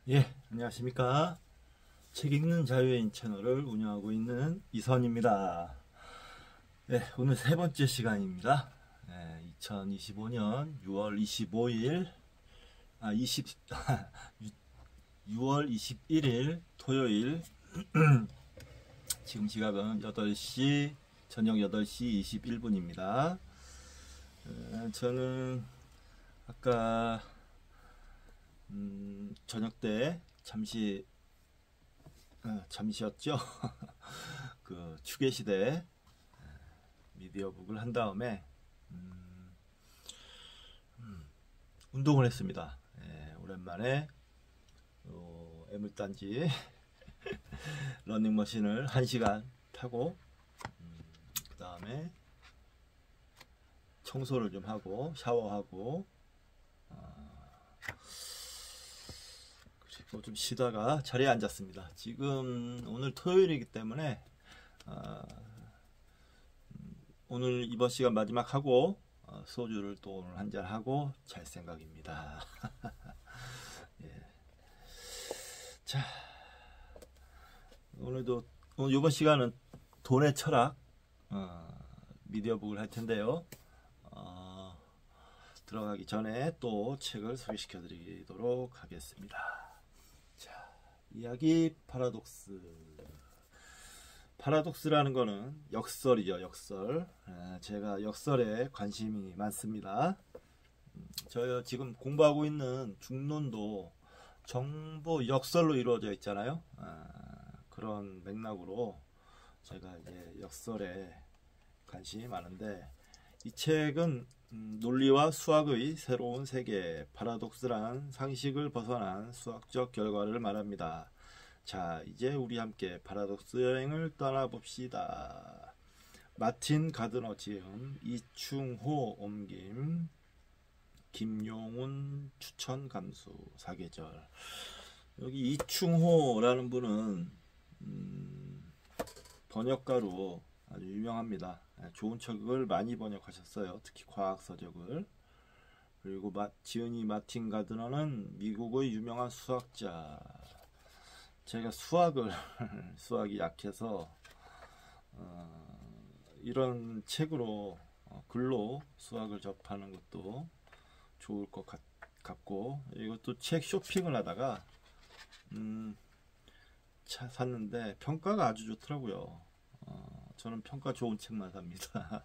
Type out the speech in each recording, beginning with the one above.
예, 안녕하십니까. 책 읽는 자유인 채널을 운영하고 있는 이선입니다. 예, 오늘 세 번째 시간입니다. 2025년 6월 25일, 6월 21일 토요일, 지금 시각은 저녁 8시 21분입니다. 저는 아까 저녁 때 잠시였죠. 그 추계시대 미디어북을 한 다음에 운동을 했습니다. 오랜만에 애물단지 러닝머신을 1시간 타고 그 다음에 청소를 좀 하고 샤워하고 그리고 좀 쉬다가 자리에 앉았습니다. 지금 오늘 토요일이기 때문에 오늘 이번 시간 마지막 하고 소주를 또 오늘 한잔 하고 잘 생각입니다. 예. 자, 오늘 이번 시간은 돈의 철학 미디어북을 할 텐데요. 들어가기 전에 또 책을 소개시켜 드리도록 하겠습니다. 자, 이야기 파라독스. 파라독스라는 거는 역설이죠, 역설. 제가 역설에 관심이 많습니다. 저 지금 공부하고 있는 중론도 전부 역설로 이루어져 있잖아요. 그런 맥락으로 제가 이제 역설에 관심이 많은데, 이 책은 논리와 수학의 새로운 세계, 파라독스란 상식을 벗어난 수학적 결과를 말합니다. 자, 이제 우리 함께 파라독스 여행을 떠나봅시다. 마틴 가드너 지음, 이충호 옮김, 김용훈 추천 감수, 사계절. 여기 이충호라는 분은 번역가로 아주 유명합니다. 좋은 책을 많이 번역하셨어요. 특히 과학서적을. 그리고 지은이 마틴 가드너는 미국의 유명한 수학자. 제가 수학이 약해서 이런 책으로 글로 수학을 접하는 것도 좋을 것 같고, 이것도 책 쇼핑을 하다가 샀는데 평가가 아주 좋더라고요. 저는 평가 좋은 책만 삽니다.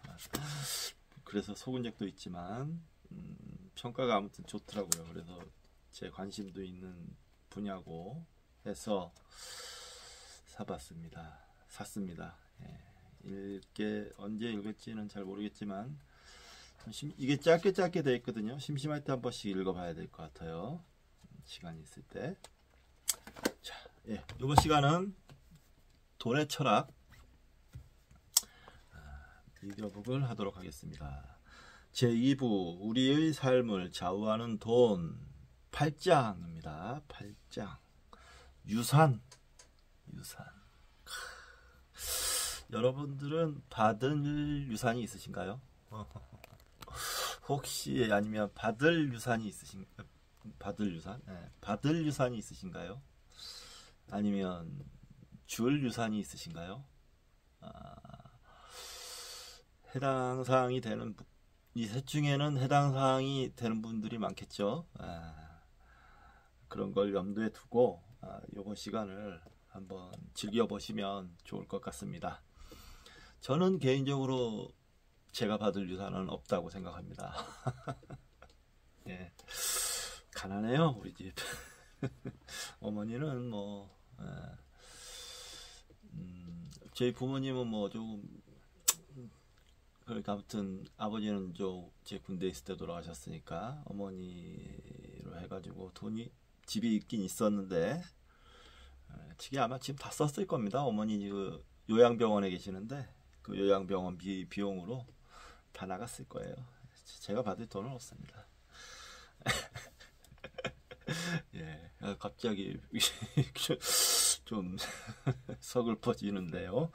그래서 속은 적도 있지만 평가가 아무튼 좋더라고요. 그래서 제 관심도 있는 분야고 해서 샀습니다. 언제 읽을지는 잘 모르겠지만 이게 짧게 돼 있거든요. 심심할 때 한 번씩 읽어봐야 될 것 같아요. 시간이 있을 때. 자, 이번 시간은 돈의 철학 미디어북을 하도록 하겠습니다. 제2부 우리의 삶을 좌우하는 돈 8장입니다. 8장 유산. 여러분들은 받을 유산이 있으신가요? 혹시 아니면 받을 유산이 있으신가요? 받을 유산이 있으신가요? 아니면 줄 유산이 있으신가요? 해당 사항이 되는 이 셋 중에는 해당 사항이 되는 분들이 많겠죠. 그런 걸 염두에 두고 이번 시간을 한번 즐겨보시면 좋을 것 같습니다. 저는 개인적으로 제가 받을 유산은 없다고 생각합니다. 예, 가난해요, 우리 집. 어머니는 저희 부모님은 조금, 그러니까 아무튼 아버지는 제 군대 있을 때 돌아가셨으니까 어머니로 해가지고 집이 있긴 있었는데, 집이 아마 지금 다 썼을 겁니다. 어머니 그 요양병원에 계시는데 그 요양병원 비용으로 다 나갔을 거예요. 제가 받을 돈은 없습니다. 예, 갑자기 좀 서글퍼지는데요.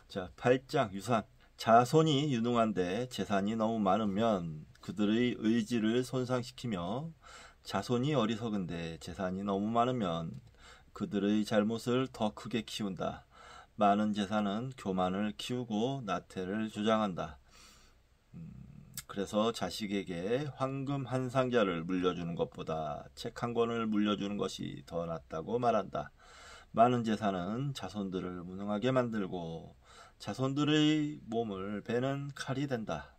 자, 8장 유산. 자손이 유능한데 재산이 너무 많으면 그들의 의지를 손상시키며 자손이 어리석은데 재산이 너무 많으면 그들의 잘못을 더 크게 키운다. 많은 재산은 교만을 키우고 나태를 조장한다. 그래서 자식에게 황금 한 상자를 물려주는 것보다 책 한 권을 물려주는 것이 더 낫다고 말한다. 많은 재산은 자손들을 무능하게 만들고 자손들의 몸을 베는 칼이 된다.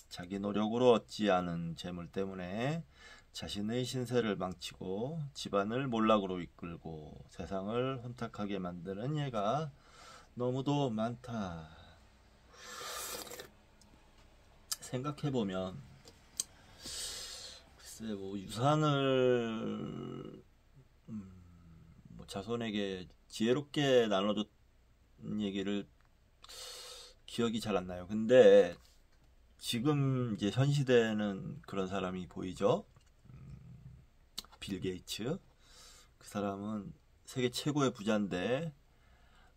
자기 노력으로 얻지 않은 재물 때문에 자신의 신세를 망치고 집안을 몰락으로 이끌고 세상을 혼탁하게 만드는 예가 너무도 많다. 생각해보면 글쎄 뭐 유산을 뭐 자손에게 지혜롭게 나눠줬던 얘기를 기억이 잘 안 나요. 근데 지금 이제 현 시대에는 그런 사람이 보이죠. 빌 게이츠. 그 사람은 세계 최고의 부자인데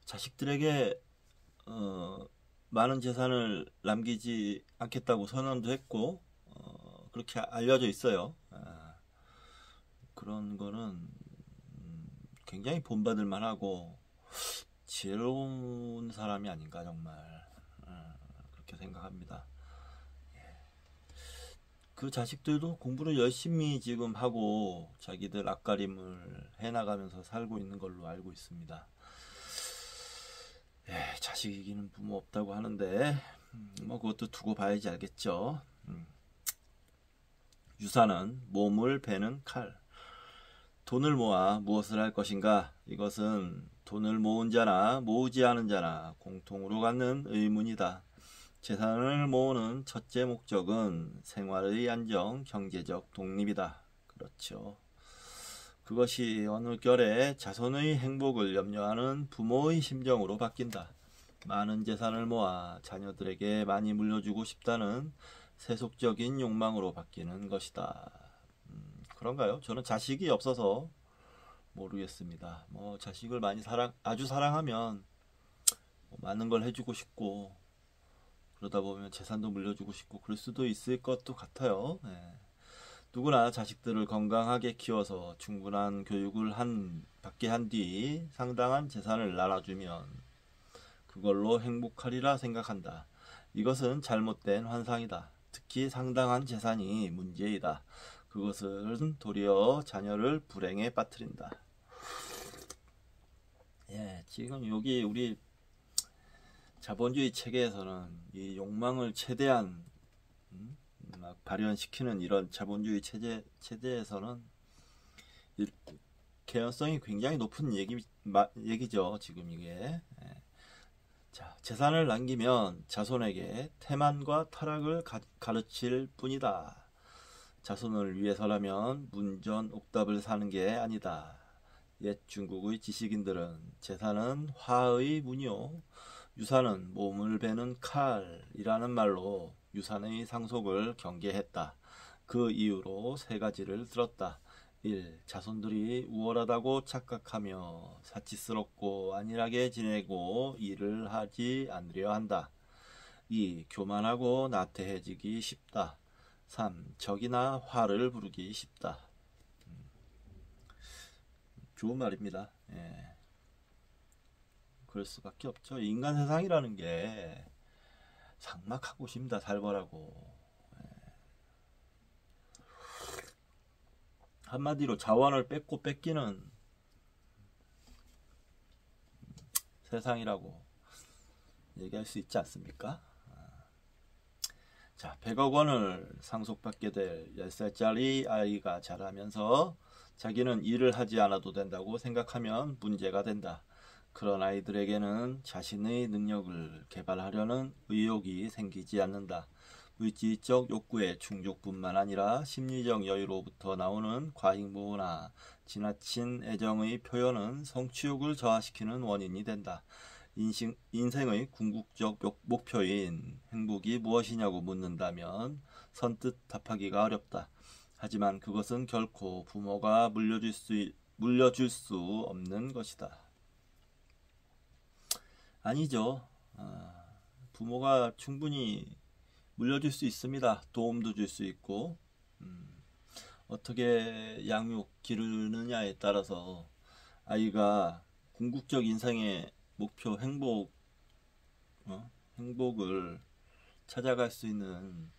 자식들에게 많은 재산을 남기지 않겠다고 선언도 했고 그렇게 알려져 있어요. 그런 거는 굉장히 본받을 만하고 지혜로운 사람이 아닌가 정말 그렇게 생각합니다. 그 자식들도 공부를 열심히 지금 하고 자기들 앞가림을 해나가면서 살고 있는 걸로 알고 있습니다. 자식 이기는 부모 없다고 하는데 뭐 그것도 두고 봐야지 알겠죠. 유산은 몸을 베는 칼. 돈을 모아 무엇을 할 것인가? 이것은 돈을 모은 자나 모으지 않은 자나 공통으로 갖는 의문이다. 재산을 모으는 첫째 목적은 생활의 안정, 경제적 독립이다. 그렇죠. 그것이 어느 결에 자손의 행복을 염려하는 부모의 심정으로 바뀐다. 많은 재산을 모아 자녀들에게 많이 물려주고 싶다는 세속적인 욕망으로 바뀌는 것이다. 그런가요? 저는 자식이 없어서 모르겠습니다. 뭐 자식을 많이 아주 사랑하면 뭐 많은 걸 해주고 싶고 그러다 보면 재산도 물려주고 싶고 그럴 수도 있을 것도 같아요. 누구나 자식들을 건강하게 키워서 충분한 교육을 받게 한 뒤 상당한 재산을 나눠주면 그걸로 행복하리라 생각한다. 이것은 잘못된 환상이다. 특히 상당한 재산이 문제이다. 그것은 도리어 자녀를 불행에 빠뜨린다. 지금 여기 우리 자본주의 체계에서는 이 욕망을 최대한 막 발현시키는 이런 자본주의 체제에서는 개연성이 굉장히 높은 얘기죠. 지금 이게. 자, 재산을 남기면 자손에게 태만과 타락을 가르칠 뿐이다. 자손을 위해서라면 문전옥답을 사는 게 아니다. 옛 중국의 지식인들은 재산은 화의 문이요 유산은 몸을 베는 칼이라는 말로 유산의 상속을 경계했다. 그 이유로 세 가지를 들었다. 1. 자손들이 우월하다고 착각하며 사치스럽고 안일하게 지내고 일을 하지 않으려 한다. 2. 교만하고 나태해지기 쉽다. 3. 적이나 화를 부르기 쉽다. 좋은 말입니다. 그럴 수밖에 없죠. 인간 세상이라는 게 삭막하고 쉽니다. 살벌하고. 한마디로 자원을 뺏고 뺏기는 세상이라고 얘기할 수 있지 않습니까? 자, 100억 원을 상속받게 될 10살짜리 아이가 자라면서 자기는 일을 하지 않아도 된다고 생각하면 문제가 된다. 그런 아이들에게는 자신의 능력을 개발하려는 의욕이 생기지 않는다. 물질적 욕구의 충족뿐만 아니라 심리적 여유로부터 나오는 과잉보호나 지나친 애정의 표현은 성취욕을 저하시키는 원인이 된다. 인생의 궁극적 목표인 행복이 무엇이냐고 묻는다면 선뜻 답하기가 어렵다. 하지만 그것은 결코 부모가 물려줄 수 없는 것이다. 아니죠. 부모가 충분히 물려줄 수 있습니다. 도움도 줄 수 있고 어떻게 양육 기르느냐에 따라서 아이가 궁극적 인생의 목표 행복을 찾아갈 수 있는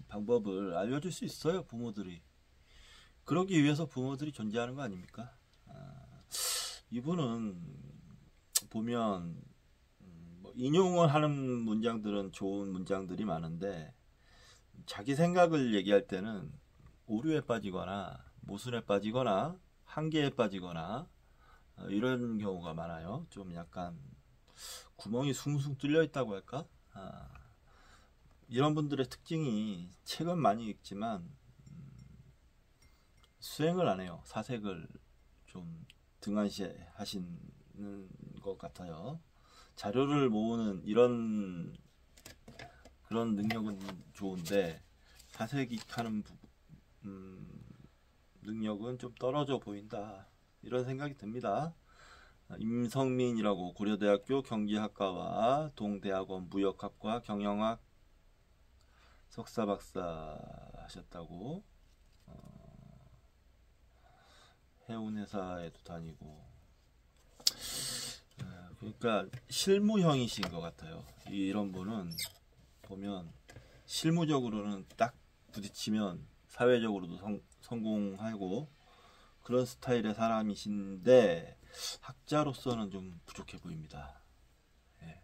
방법을 알려줄 수 있어요, 부모들이. 그러기 위해서 부모들이 존재하는 거 아닙니까? 이분은 보면 뭐 인용을 하는 문장들은 좋은 문장들이 많은데 자기 생각을 얘기할 때는 오류에 빠지거나 모순에 빠지거나 한계에 빠지거나 이런 경우가 많아요. 좀 약간 구멍이 숭숭 뚫려 있다고 할까? 이런 분들의 특징이 책은 많이 읽지만 수행을 안 해요. 사색을 좀 등한시 하시는 것 같아요. 자료를 모으는 그런 능력은 좋은데 사색하는 능력은 좀 떨어져 보인다. 이런 생각이 듭니다. 임성민이라고 고려대학교 경기학과와 동대학원 무역학과 경영학 석사 박사 하셨다고. 해운회사에도 다니고. 그러니까 실무형이신 것 같아요. 이런 분은 보면 실무적으로는 딱 부딪히면 사회적으로도 성공하고 그런 스타일의 사람이신데 학자로서는 좀 부족해 보입니다. 예.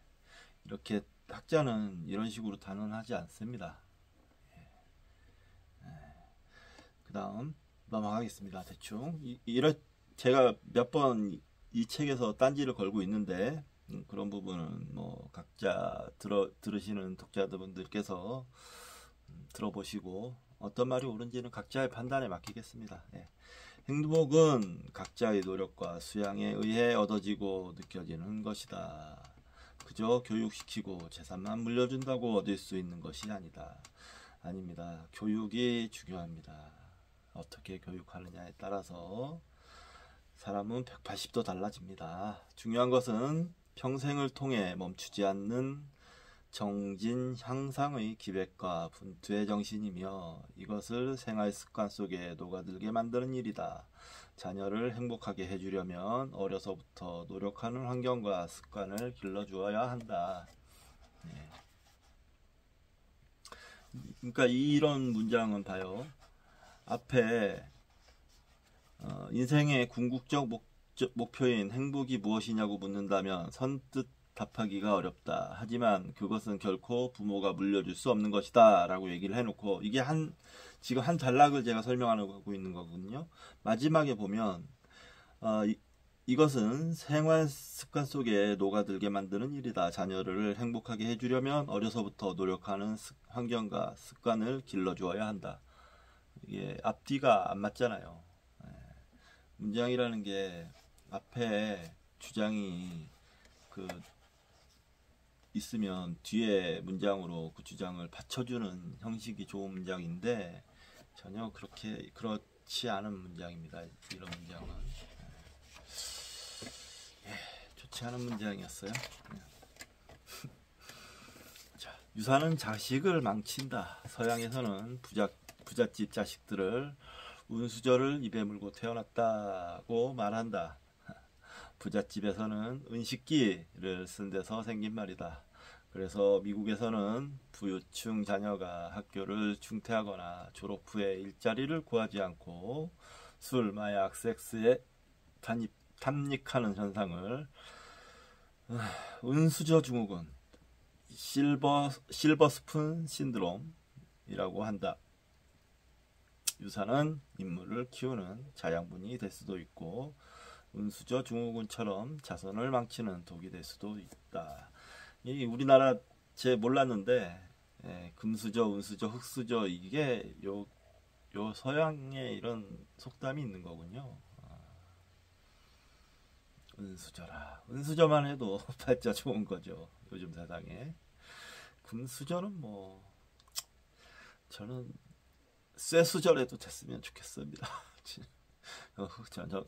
이렇게 학자는 이런 식으로 단언하지 않습니다. 그 다음 넘어가겠습니다. 대충 제가 몇 번 이 책에서 딴지를 걸고 있는데 그런 부분은 뭐 각자 들으시는 독자분들께서 들어보시고 어떤 말이 옳은지는 각자의 판단에 맡기겠습니다. 예. 행복은 각자의 노력과 수양에 의해 얻어지고 느껴지는 것이다. 그저 교육시키고 재산만 물려준다고 얻을 수 있는 것이 아닙니다. 교육이 중요합니다. 어떻게 교육하느냐에 따라서 사람은 180도 달라집니다. 중요한 것은 평생을 통해 멈추지 않는 정진 향상의 기백과 분투의 정신이며 이것을 생활 습관 속에 녹아들게 만드는 일이다. 자녀를 행복하게 해주려면 어려서부터 노력하는 환경과 습관을 길러주어야 한다. 네. 그러니까 이런 문장은 봐요. 앞에 인생의 궁극적 목표인 행복이 무엇이냐고 묻는다면 선뜻 답하기가 어렵다. 하지만 그것은 결코 부모가 물려줄 수 없는 것이다 라고 얘기를 해놓고 이게 지금 한 단락을 제가 설명하고 있는 거거든요. 마지막에 보면 이것은 생활 습관 속에 녹아들게 만드는 일이다. 자녀를 행복하게 해주려면 어려서부터 노력하는 환경과 습관을 길러주어야 한다. 이게 앞뒤가 안 맞잖아요. 문장이라는 게 앞에 주장이 있으면 뒤에 문장으로 그 주장을 받쳐주는 형식이 좋은 문장인데 전혀 그렇지 않은 문장입니다. 이런 문장은 좋지 않은 문장이었어요. 자, 유산은 자식을 망친다. 서양에서는 부잣집 자식들을 운수저를 입에 물고 태어났다고 말한다. 부잣집에서는 은식기를 쓴 데서 생긴 말이다. 그래서 미국에서는 부유층 자녀가 학교를 중퇴하거나 졸업 후에 일자리를 구하지 않고 술, 마약, 섹스에 탐닉하는 현상을 은수저 증후군, 실버스푼 신드롬이라고 한다. 유산은 인물을 키우는 자양분이 될 수도 있고 은수저 증후군처럼 자손을 망치는 독이 될 수도 있다. 이 우리나라 제 몰랐는데 금수저, 은수저, 흑수저 이게 요 서양의 이런 속담이 있는 거군요. 은수저라. 은수저만 해도 팔자 좋은 거죠. 요즘 세상에. 금수저는 뭐 저는 쇠수저라도 됐으면 좋겠습니다.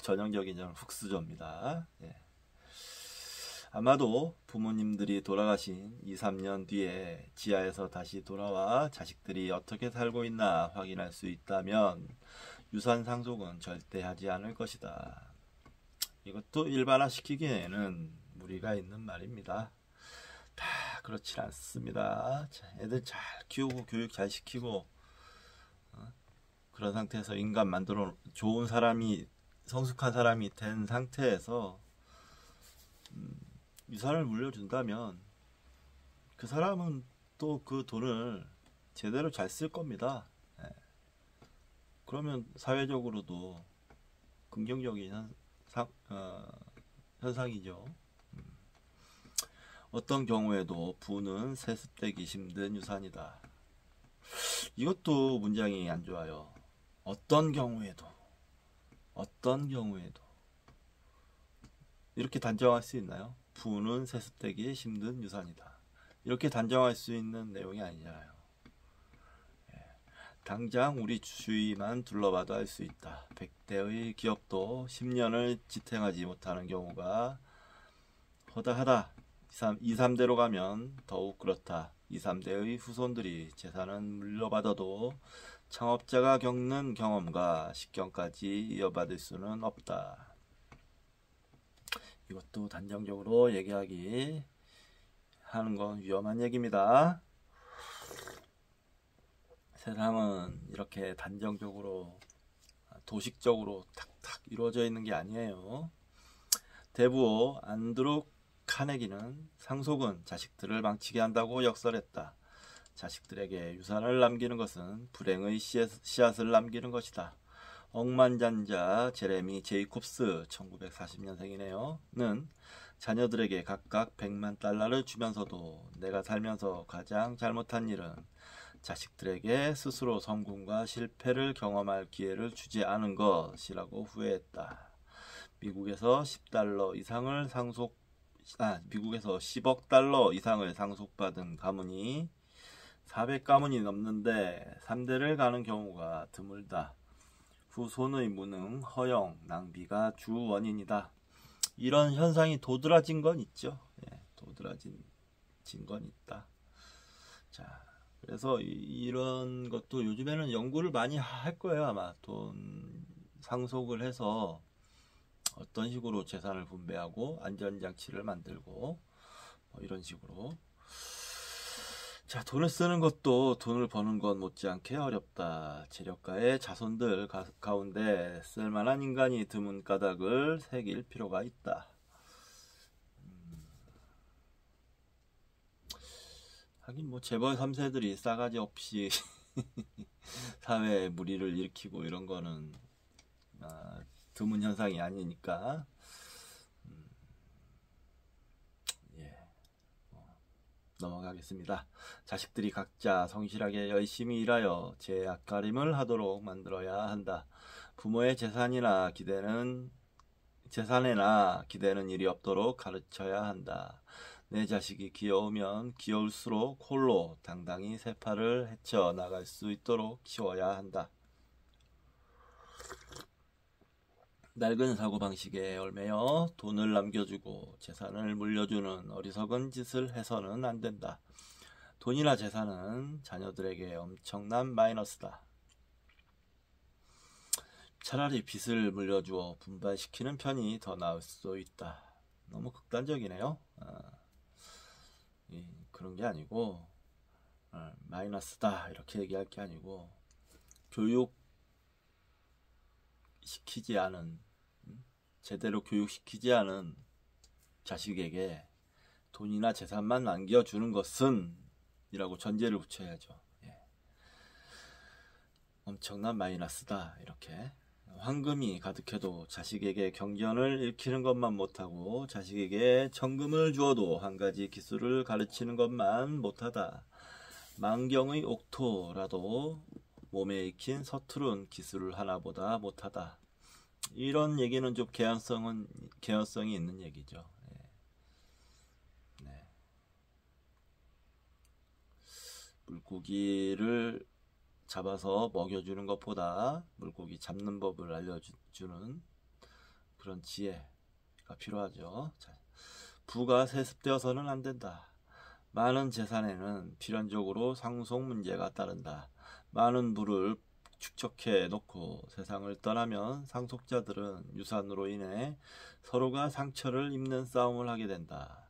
전형적인 저는 흑수저입니다. 예. 아마도 부모님들이 돌아가신 2, 3년 뒤에 지하에서 다시 돌아와 자식들이 어떻게 살고 있나 확인할 수 있다면 유산 상속은 절대 하지 않을 것이다. 이것도 일반화시키기에는 무리가 있는 말입니다. 다 그렇지 않습니다. 애들 잘 키우고 교육 잘 시키고 그런 상태에서 인간 만들어 좋은 사람이 성숙한 사람이 된 상태에서 유산을 물려준다면 그 사람은 또 그 돈을 제대로 잘 쓸 겁니다. 그러면 사회적으로도 긍정적인 현상이죠. 어떤 경우에도 부는 세습되기 힘든 유산이다. 이것도 문장이 안 좋아요. 어떤 경우에도 이렇게 단정할 수 있나요? 부는 세습되기 힘든 유산이다. 이렇게 단정할 수 있는 내용이 아니잖아요. 당장 우리 주위만 둘러봐도 알 수 있다. 100대의 기업도 10년을 지탱하지 못하는 경우가 허다하다. 2, 3대로 가면 더욱 그렇다. 2, 3대의 후손들이 재산은 물려받아도 창업자가 겪는 경험과 식경까지 이어받을 수는 없다. 이것도 단정적으로 얘기하는 건 위험한 얘기입니다. 세상은 이렇게 단정적으로 도식적으로 탁탁 이루어져 있는 게 아니에요. 대부호 안드루 카네기는 상속은 자식들을 망치게 한다고 역설했다. 자식들에게 유산을 남기는 것은 불행의 씨앗을 남기는 것이다. 억만장자 제레미 제이콥스 1940년생이네요. 는 자녀들에게 각각 100만 달러를 주면서도 내가 살면서 가장 잘못한 일은 자식들에게 스스로 성공과 실패를 경험할 기회를 주지 않은 것이라고 후회했다. 미국에서 10억 달러 이상을 상속받은 가문이 400가문이 넘는데 3대를 가는 경우가 드물다. 후손의 무능, 허영, 낭비가 주 원인이다. 이런 현상이 도드라진 건 있죠. 도드라진 건 있다. 자, 그래서 이런 것도 요즘에는 연구를 많이 할 거예요. 아마 돈 상속을 해서 어떤 식으로 재산을 분배하고 안전장치를 만들고 이런 식으로. 자, 돈을 쓰는 것도 돈을 버는 것 못지않게 어렵다. 재력가의 자손들 가운데 쓸만한 인간이 드문 까닭을 새길 필요가 있다. 하긴 뭐 재벌 3세들이 싸가지 없이 사회에 무리를 일으키고 이런 거는 드문 현상이 아니니까. 넘어가겠습니다. 자식들이 각자 성실하게 열심히 일하여 제 앞가림을 하도록 만들어야 한다. 부모의 재산에나 기대는 일이 없도록 가르쳐야 한다. 내 자식이 귀여우면 귀여울수록 홀로 당당히 세파를 헤쳐 나갈 수 있도록 키워야 한다. 낡은 사고방식에 얽매여 돈을 남겨주고 재산을 물려주는 어리석은 짓을 해서는 안 된다. 돈이나 재산은 자녀들에게 엄청난 마이너스다. 차라리 빚을 물려주어 분발시키는 편이 더 나을 수도 있다. 너무 극단적이네요. 그런 게 아니고 마이너스다 이렇게 얘기할 게 아니고 제대로 교육시키지 않은 자식에게 돈이나 재산만 남겨주는 것은 이라고 전제를 붙여야죠. 엄청난 마이너스다. 이렇게 황금이 가득해도 자식에게 경전을 읽히는 것만 못하고 자식에게 천금을 주어도 한 가지 기술을 가르치는 것만 못하다. 만경의 옥토라도 몸에 익힌 서투른 기술을 하나보다 못하다. 이런 얘기는 좀 개연성이 있는 얘기죠. 물고기를 잡아서 먹여주는 것보다 물고기 잡는 법을 알려주는 그런 지혜가 필요하죠. 자, 부가 세습되어서는 안 된다. 많은 재산에는 필연적으로 상속 문제가 따른다. 많은 부를 축적해 놓고 세상을 떠나면 상속자들은 유산으로 인해 서로가 상처를 입는 싸움을 하게 된다.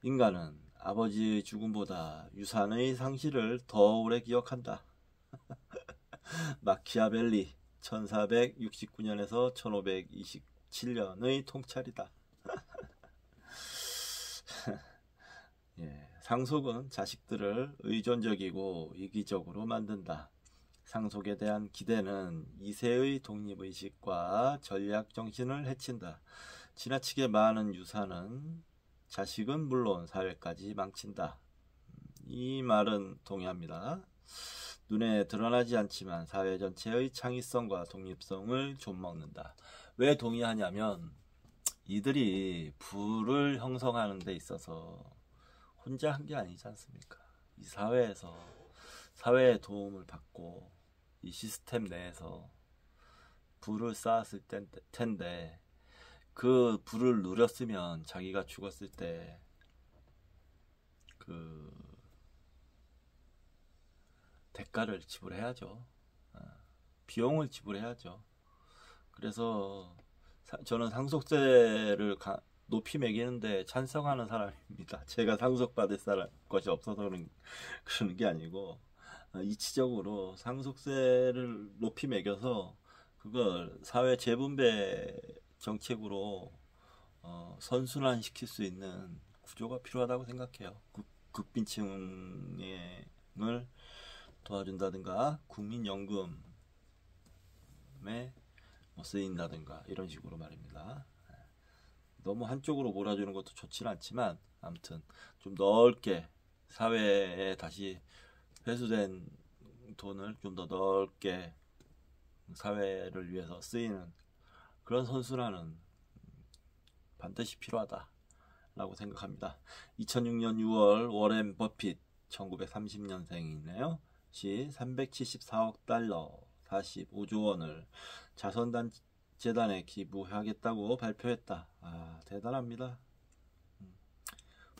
인간은 아버지의 죽음보다 유산의 상실을 더 오래 기억한다. 마키아벨리 1469년에서 1527년의 통찰이다. 예, 상속은 자식들을 의존적이고 이기적으로 만든다. 상속에 대한 기대는 2세의 독립의식과 전략정신을 해친다. 지나치게 많은 유산은 자식은 물론 사회까지 망친다. 이 말은 동의합니다. 눈에 드러나지 않지만 사회 전체의 창의성과 독립성을 좀먹는다. 왜 동의하냐면 이들이 부를 형성하는 데 있어서 혼자 한 게 아니지 않습니까? 이 사회에서 사회의 도움을 받고 이 시스템 내에서 부를 쌓았을 텐데 그 부를 누렸으면 자기가 죽었을 때 그 대가를 지불해야죠. 비용을 지불해야죠. 그래서 저는 상속세를 높이 매기는데 찬성하는 사람입니다. 제가 상속받을 것이 없어서 그러는 게 아니고 이치적으로 상속세를 높이 매겨서 그걸 사회 재분배 정책으로 선순환 시킬 수 있는 구조가 필요하다고 생각해요. 극빈층을 도와준다든가 국민연금에 쓰인다든가 이런 식으로 말입니다. 너무 한쪽으로 몰아주는 것도 좋지는 않지만 아무튼 좀 넓게 사회에 다시 회수된 돈을 좀 더 넓게 사회를 위해서 쓰이는 그런 선순환은 반드시 필요하다라고 생각합니다. 2006년 6월 워렌 버핏 1930년생이네요. 시 374억 달러 45조 원을 자선재단에 기부하겠다고 발표했다. 대단합니다.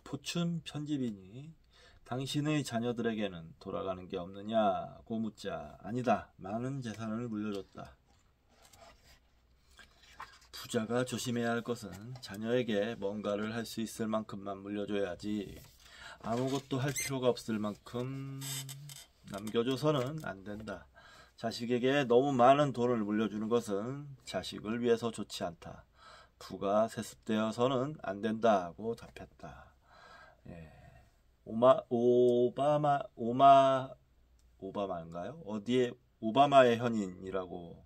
포춘 편집인이 당신의 자녀들에게는 돌아가는 게 없느냐고 묻자 아니다. 많은 재산을 물려줬다. 부자가 조심해야 할 것은 자녀에게 뭔가를 할 수 있을 만큼만 물려줘야지 아무것도 할 필요가 없을 만큼 남겨줘서는 안 된다. 자식에게 너무 많은 돈을 물려주는 것은 자식을 위해서 좋지 않다. 부가 세습되어서는 안 된다고 답했다. 예. 오바마인가요? 어디에 오바마의 현인이라고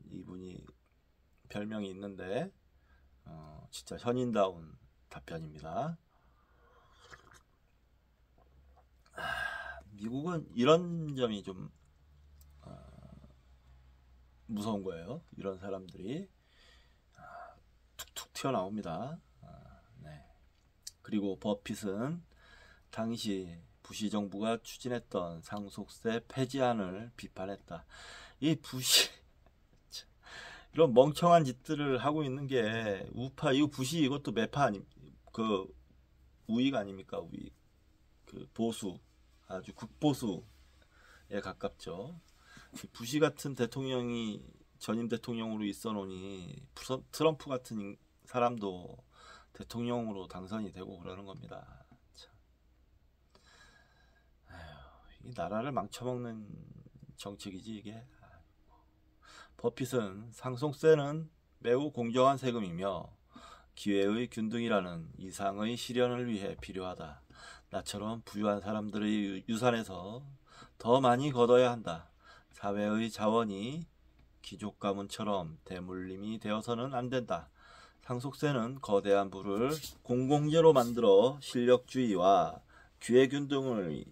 이분이 별명이 있는데 진짜 현인다운 답변입니다. 미국은 이런 점이 좀 무서운 거예요. 이런 사람들이 툭툭 튀어나옵니다. 네. 그리고 버핏은 당시 부시 정부가 추진했던 상속세 폐지안을 비판했다. 이 부시 이런 멍청한 짓들을 하고 있는 게 우파 이 부시 이것도 매파 그 우익 아닙니까? 우익 그 보수 아주 극보수에 가깝죠. 부시 같은 대통령이 전임 대통령으로 있어 놓으니 트럼프 같은 사람도 대통령으로 당선이 되고 그러는 겁니다. 참. 이 나라를 망쳐먹는 정책이지 이게. 버핏은 상속세는 매우 공정한 세금이며 기회의 균등이라는 이상의 실현을 위해 필요하다. 나처럼 부유한 사람들의 유산에서 더 많이 걷어야 한다. 사회의 자원이 귀족 가문처럼 대물림이 되어서는 안 된다. 상속세는 거대한 부를 공공재로 만들어 실력주의와 기회균등의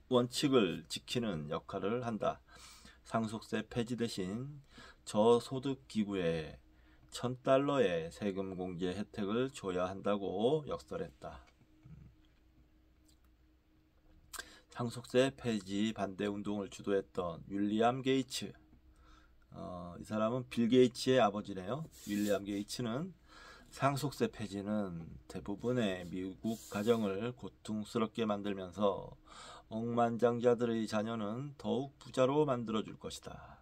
원칙을 지키는 역할을 한다. 상속세 폐지 대신 저소득 기구에 $1,000의 세금 공제 혜택을 줘야 한다고 역설했다. 상속세 폐지 반대 운동을 주도했던 윌리엄 게이츠, 이 사람은 빌 게이츠의 아버지네요. 윌리엄 게이츠는 상속세 폐지는 대부분의 미국 가정을 고통스럽게 만들면서 억만장자들의 자녀는 더욱 부자로 만들어줄 것이다.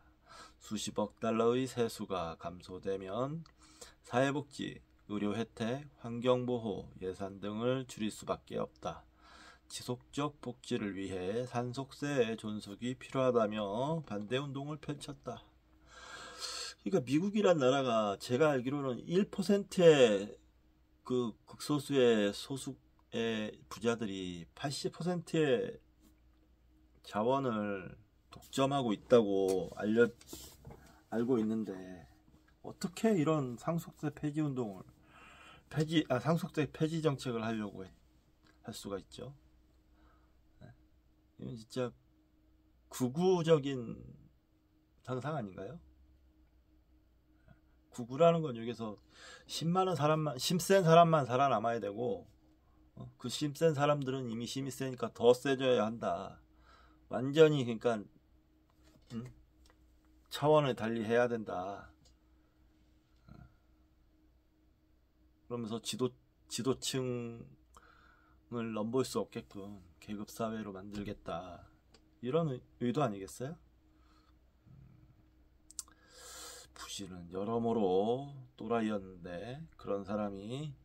수십억 달러의 세수가 감소되면 사회복지, 의료혜택, 환경보호, 예산 등을 줄일 수밖에 없다. 지속적 복지를 위해 상속세 존속이 필요하다며 반대운동을 펼쳤다. 그러니까 미국이란 나라가 제가 알기로는 1%의 그 극소수의 소수의 부자들이 80%의 자원을 독점하고 있다고 알고 있는데 어떻게 이런 상속세 폐지 운동을 상속세 폐지 정책을 하려고 할 수가 있죠? 이건 진짜 극우적인 상상 아닌가요? 극우라는 건 여기서 힘센 사람만 살아남아야 되고 그 힘센 사람들은 이미 힘이 세니까 더 세져야 한다. 완전히 그러니까 차원을 달리 해야 된다. 그러면서 지도층을 넘볼 수 없게끔 계급사회로 만들겠다. 이런 의도 아니겠어요? 부시는 여러모로 또라이였는데 그런 사람이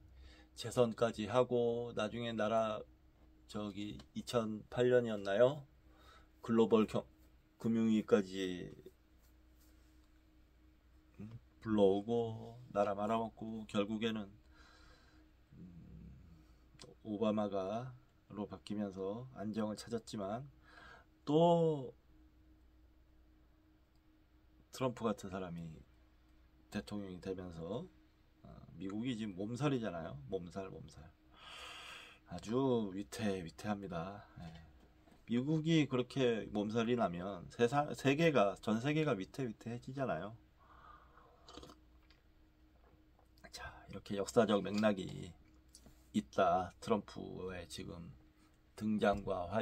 재선까지 하고 나중에 나라 2008년이었나요? 글로벌 금융위기까지 불러오고 나라 말아먹고 결국에는 오바마가로 바뀌면서 안정을 찾았지만 또 트럼프 같은 사람이 대통령이 되면서 미국이 지금 몸살이잖아요. 몸살. 아주 위태합니다. 미국이 그렇게 몸살이 나면 전 세계가 위태해지잖아요. 자, 이렇게 역사적 맥락이 있다. 트럼프의 지금 등장과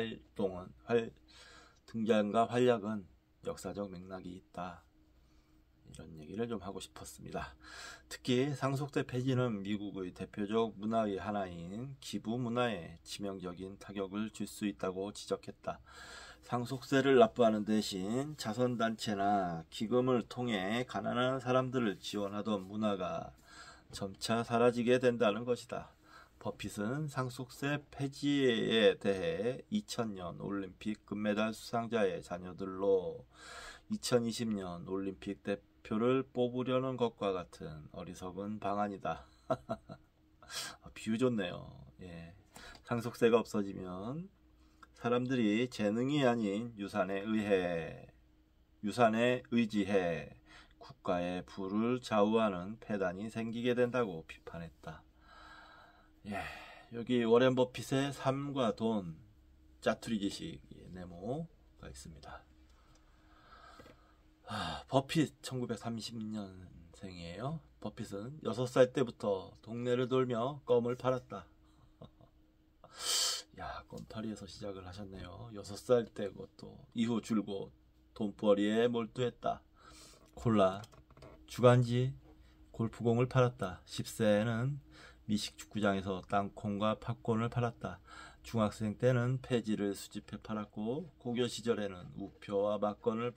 활약은 역사적 맥락이 있다. 이런 얘기를 좀 하고 싶었습니다. 특히 상속세 폐지는 미국의 대표적 문화의 하나인 기부 문화에 치명적인 타격을 줄 수 있다고 지적했다. 상속세를 납부하는 대신 자선단체나 기금을 통해 가난한 사람들을 지원하던 문화가 점차 사라지게 된다는 것이다. 버핏은 상속세 폐지에 대해 2000년 올림픽 금메달 수상자의 자녀들로 2020년 올림픽 대표를 뽑으려는 것과 같은 어리석은 방안이다. 비유 좋네요. 예. 상속세가 없어지면 사람들이 재능이 아닌 유산에 의지해 국가의 부를 좌우하는 폐단이 생기게 된다고 비판했다. 예, 여기 워렌 버핏의 삶과 돈 짜투리 지식의 네모가 있습니다. 버핏 1930년생이에요. 버핏은 6살 때부터 동네를 돌며 껌을 팔았다. 야, 껌파리에서 시작을 하셨네요. 6살 때 그것도 이후 줄곧 돈벌이에 몰두했다. 콜라, 주간지, 골프공을 팔았다. 10세에는 미식축구장에서 땅콩과 팝콘을 팔았다. 중학생 때는 폐지를 수집해 팔았고 고교 시절에는 우표와 막건을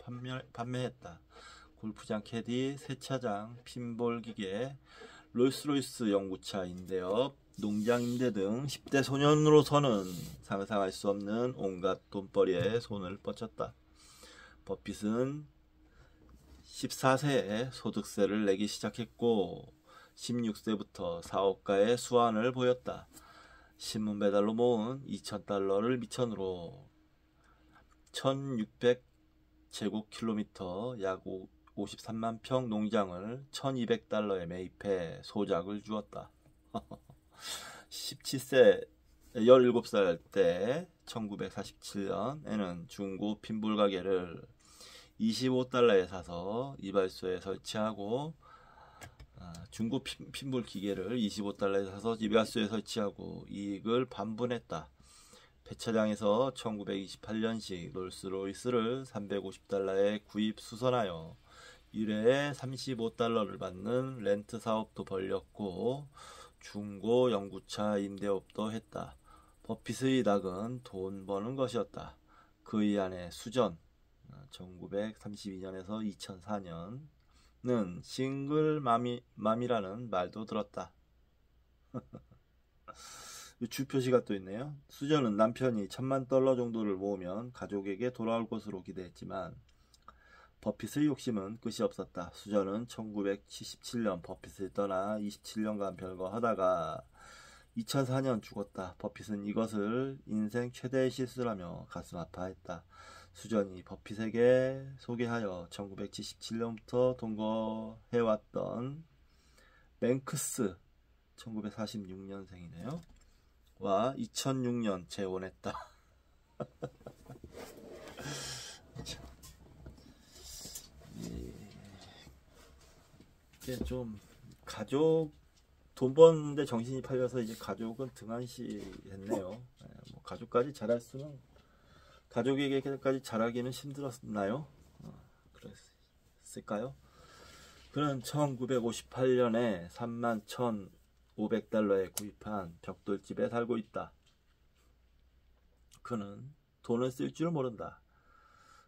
판매했다. 골프장 캐디, 세차장, 핀볼 기계, 롤스로이스 연구차 임대업, 농장 임대 등 10대 소년으로서는 상상할 수 없는 온갖 돈벌이에 손을 뻗쳤다. 버핏은 14세에 소득세를 내기 시작했고 16세부터 사업가의 수완을 보였다. 신문 배달로 모은 2,000달러를 미천으로 1,600제곱킬로미터 약 53만 평 농장을 1,200달러에 매입해 소작을 주었다. 17살 때 1947년에는 중고 핀볼 가게를 25달러에 사서 이발소에 설치하고 중고 핀볼 기계를 25달러에 사서 이발소에 설치하고 이익을 반분했다. 폐차장에서 1928년식 롤스로이스를 350달러에 구입 수선하여 1회에 35달러를 받는 렌트 사업도 벌렸고 중고 연구차 임대업도 했다. 버핏의 닭은 돈 버는 것이었다. 그의 아내 수전 1932년에서 2004년은 싱글 맘이라는 말도 들었다. 주 표시가 또 있네요. 수전은 남편이 $10,000 정도를 모으면 가족에게 돌아올 것으로 기대했지만 버핏의 욕심은 끝이 없었다. 수전은 1977년 버핏을 떠나 27년간 별거 하다가 2004년 죽었다. 버핏은 이것을 인생 최대의 실수라며 가슴 아파했다. 수전이 버핏에게 소개하여 1977년부터 동거해왔던 뱅크스 1946년생이네요. 와 2006년 재혼했다. 이게 좀 가족 돈 버는데 정신이 팔려서 이제 가족은 등한시했네요. 뭐 가족까지 잘할 수는 가족에게까지 잘하기는 힘들었나요? 그랬을까요? 그는 1958년에 31,500달러에 구입한 벽돌집에 살고 있다. 그는 돈을 쓸 줄 모른다.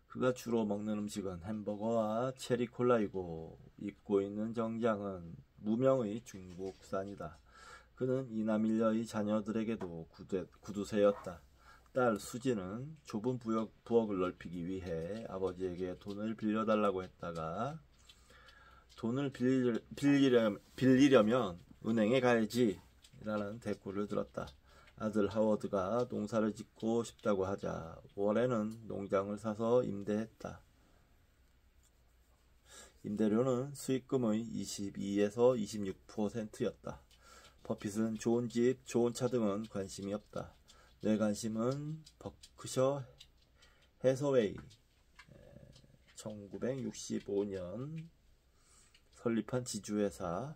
그가 주로 먹는 음식은 햄버거와 체리콜라이고 입고 있는 정장은 무명의 중국산이다. 그는 이남일녀의 자녀들에게도 구두쇠였다. 딸 수지는 좁은 부엌을 넓히기 위해 아버지에게 돈을 빌려달라고 했다가 돈을 빌리려면 은행에 가야지 라는 대꾸를 들었다. 아들 하워드가 농사를 짓고 싶다고 하자 월에는 농장을 사서 임대했다. 임대료는 수익금의 22에서 26%였다. 버핏은 좋은 집, 좋은 차 등은 관심이 없다. 내 관심은 버크셔 해서웨이 1965년 설립한 지주회사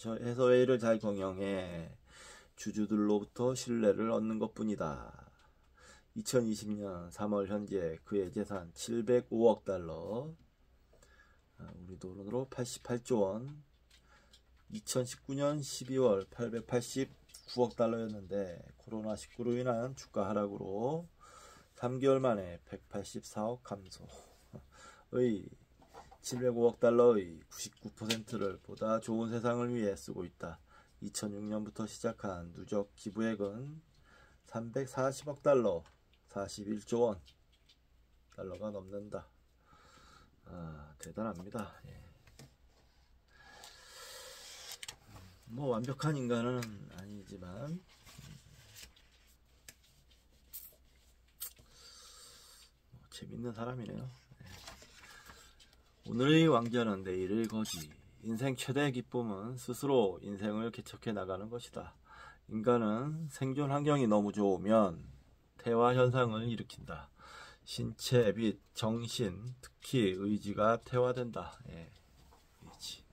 해서웨이를 잘 경영해 주주들로부터 신뢰를 얻는 것뿐이다. 2020년 3월 현재 그의 재산 705억 달러, 우리 돈으로 88조 원, 2019년 12월 889억 달러였는데 코로나19로 인한 주가 하락으로 3개월 만에 184억 감소의 705억 달러의 99%를 보다 좋은 세상을 위해 쓰고 있다. 2006년부터 시작한 누적 기부액은 340억 달러, 41조 원 달러가 넘는다. 대단합니다. 예. 뭐 완벽한 인간은 아니지만 재밌는 사람이네요. 예. 오늘의 왕자는 내일의 거지. 인생 최대의 기쁨은 스스로 인생을 개척해 나가는 것이다. 인간은 생존 환경이 너무 좋으면 태화 현상을 일으킨다. 신체 및 정신, 특히 의지가 태화된다. 예, 의지.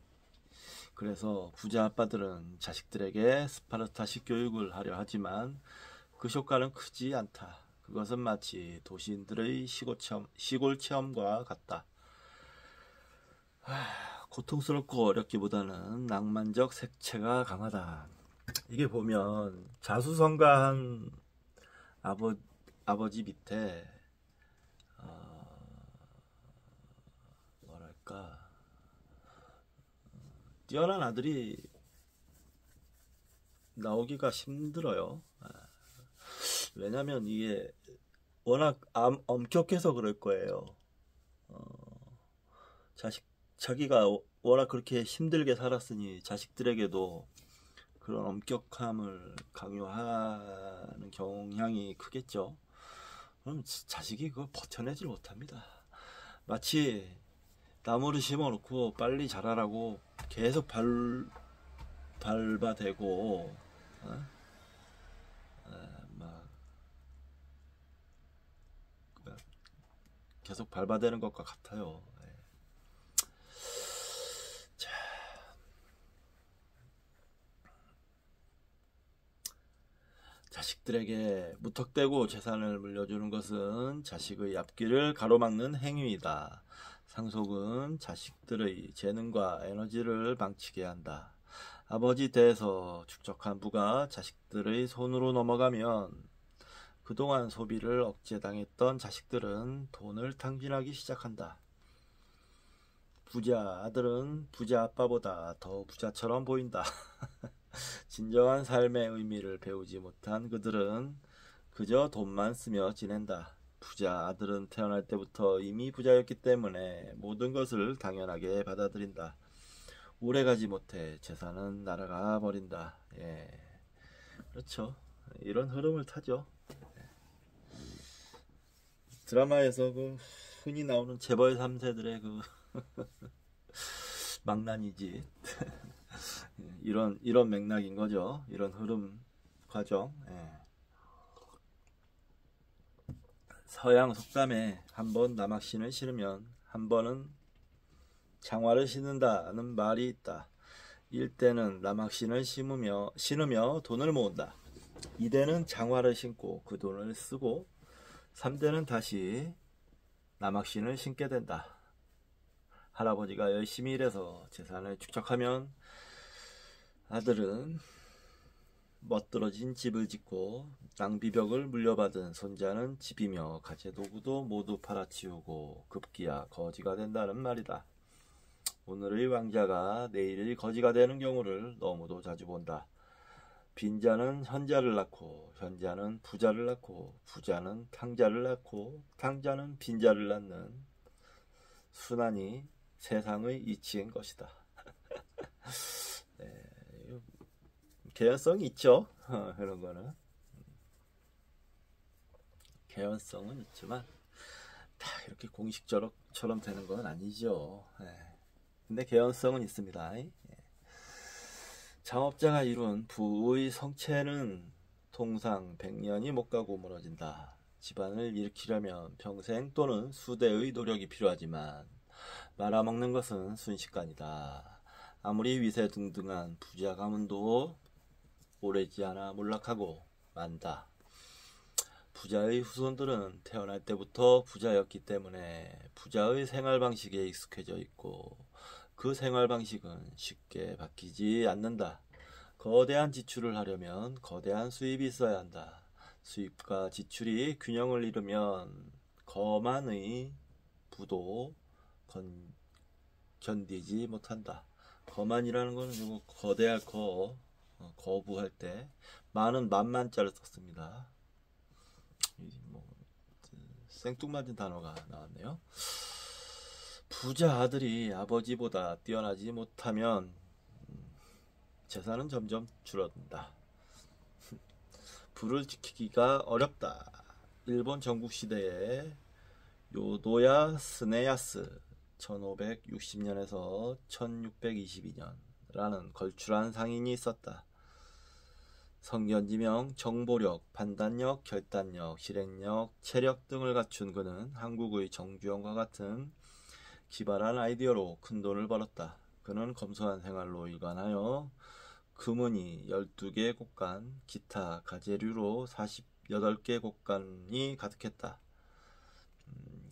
그래서 부자 아빠들은 자식들에게 스파르타식 교육을 하려 하지만 그 효과는 크지 않다. 그것은 마치 도시인들의 시골 체험과 같다. 고통스럽고 어렵기보다는 낭만적 색채가 강하다. 이게 보면 자수성가한 아버지 밑에 뭐랄까 뛰어난 아들이 나오기가 힘들어요. 왜냐면 이게 워낙 엄격해서 그럴 거예요. 자기가 워낙 그렇게 힘들게 살았으니 자식들에게도 그런 엄격함을 강요하는 경향이 크겠죠. 그럼 자식이 그걸 버텨내질 못합니다. 마치 나무를 심어놓고 빨리 자라라고 계속 밟아대고 막 계속 밟아대는 것과 같아요. 자식들에게 무턱대고 재산을 물려주는 것은 자식의 앞길을 가로막는 행위이다. 상속은 자식들의 재능과 에너지를 망치게 한다. 아버지 댁에서 축적한 부가 자식들의 손으로 넘어가면 그동안 소비를 억제당했던 자식들은 돈을 탕진하기 시작한다. 부자 아들은 부자 아빠보다 더 부자처럼 보인다. 진정한 삶의 의미를 배우지 못한 그들은 그저 돈만 쓰며 지낸다. 부자 아들은 태어날 때부터 이미 부자였기 때문에 모든 것을 당연하게 받아들인다. 오래가지 못해 재산은 날아가 버린다. 예, 그렇죠. 이런 흐름을 타죠. 드라마에서 그 흔히 나오는 재벌 3세들의 그 망나니짓 이런 맥락인 거죠. 이런 흐름 과정. 예. 서양 속담에 한 번 남학신을 신으면 한 번은 장화를 신는다는 말이 있다. 1대는 남학신을 신으며 돈을 모은다. 2대는 장화를 신고 그 돈을 쓰고 3대는 다시 남학신을 신게 된다. 할아버지가 열심히 일해서 재산을 축적하면 아들은 멋들어진 집을 짓고 낭비벽을 물려받은 손자는 집이며 가재도구도 모두 팔아치우고 급기야 거지가 된다는 말이다. 오늘의 왕자가 내일의 거지가 되는 경우를 너무도 자주 본다. 빈자는 현자를 낳고 현자는 부자를 낳고 부자는 탕자를 낳고 탕자는 빈자를 낳는 순환이 세상의 이치인 것이다. 네, 개연성이 있죠. 그런 거는 개연성은 있지만 다 이렇게 공식처럼 되는 건 아니죠. 네. 근데 개연성은 있습니다. 예. 창업자가 이룬 부의 성체는 통상 100년이 못 가고 무너진다. 집안을 일으키려면 평생 또는 수대의 노력이 필요하지만 말아먹는 것은 순식간이다. 아무리 위세등등한 부자 가문도 오래지 않아 몰락하고 만다. 부자의 후손들은 태어날 때부터 부자였기 때문에 부자의 생활 방식에 익숙해져 있고 그 생활 방식은 쉽게 바뀌지 않는다. 거대한 지출을 하려면 거대한 수입이 있어야 한다. 수입과 지출이 균형을 이루면 거만의 부도 견디지 못한다. 거만이라는 것은 거대할 거부할 때 많은 만만자를 썼습니다. 생뚱맞은 단어가 나왔네요. 부자 아들이 아버지보다 뛰어나지 못하면 재산은 점점 줄어든다. 부를 지키기가 어렵다. 일본 전국시대에 요도야 스네야스 1560년에서 1622년라는 걸출한 상인이 있었다. 성견지명, 정보력, 판단력, 결단력, 실행력, 체력 등을 갖춘 그는 한국의 정주영과 같은 기발한 아이디어로 큰 돈을 벌었다. 그는 검소한 생활로 일관하여 금은이 12개 곡간, 기타 가재류로 48개 곡간이 가득했다.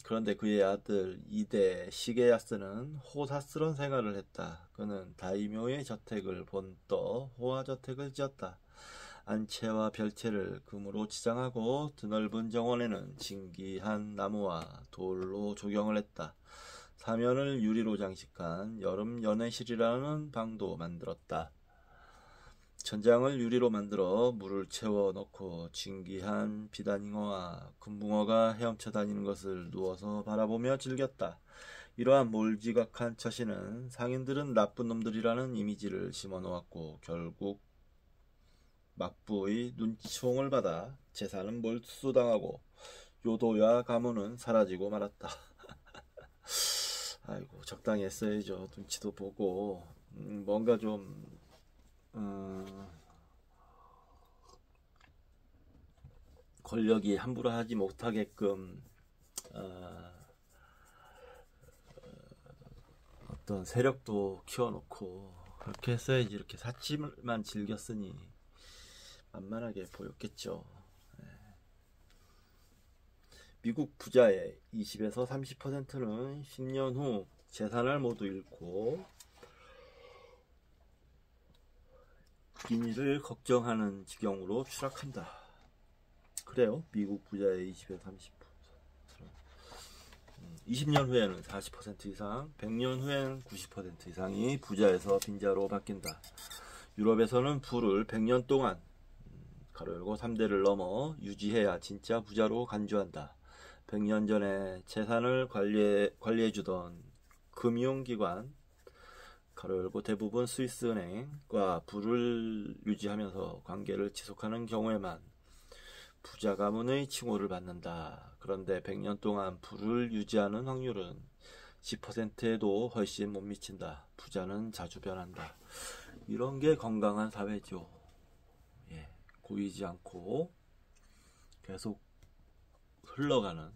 그런데 그의 아들 2대 시게야스는 호사스런 생활을 했다. 그는 다이묘의 저택을 본떠 호화저택을 지었다. 안채와 별채를 금으로 치장하고 드넓은 정원에는 진기한 나무와 돌로 조경을 했다. 사면을 유리로 장식한 여름 연회실이라는 방도 만들었다. 천장을 유리로 만들어 물을 채워 넣고 진기한 비단잉어와 금붕어가 헤엄쳐 다니는 것을 누워서 바라보며 즐겼다. 이러한 몰지각한 처신은 상인들은 나쁜 놈들이라는 이미지를 심어놓았고 결국 막부의 눈치총을 받아 재산은 몰수당하고 요도야 가문은 사라지고 말았다. 아이고 적당히 했어야죠. 눈치도 보고 뭔가 좀 권력이 함부로 하지 못하게끔 어떤 세력도 키워놓고 그렇게 했어야지. 이렇게 사치만 즐겼으니 만만하게 보였겠죠. 미국 부자의 20에서 30%는 10년 후 재산을 모두 잃고 기니를 걱정하는 지경으로 추락한다. 그래요. 미국 부자의 20에서 30%. 20년 후에는 40% 이상, 100년 후에는 90% 이상이 부자에서 빈자로 바뀐다. 유럽에서는 부를 100년 동안 가로 열고 3대를 넘어 유지해야 진짜 부자로 간주한다. 100년 전에 재산을 관리해주던 금융기관 가로 열고 대부분 스위스 은행과 부를 유지하면서 관계를 지속하는 경우에만 부자 가문의 칭호를 받는다. 그런데 100년 동안 부를 유지하는 확률은 10%에도 훨씬 못 미친다. 부자는 자주 변한다. 이런 게 건강한 사회죠. 예, 고이지 않고 계속 흘러가는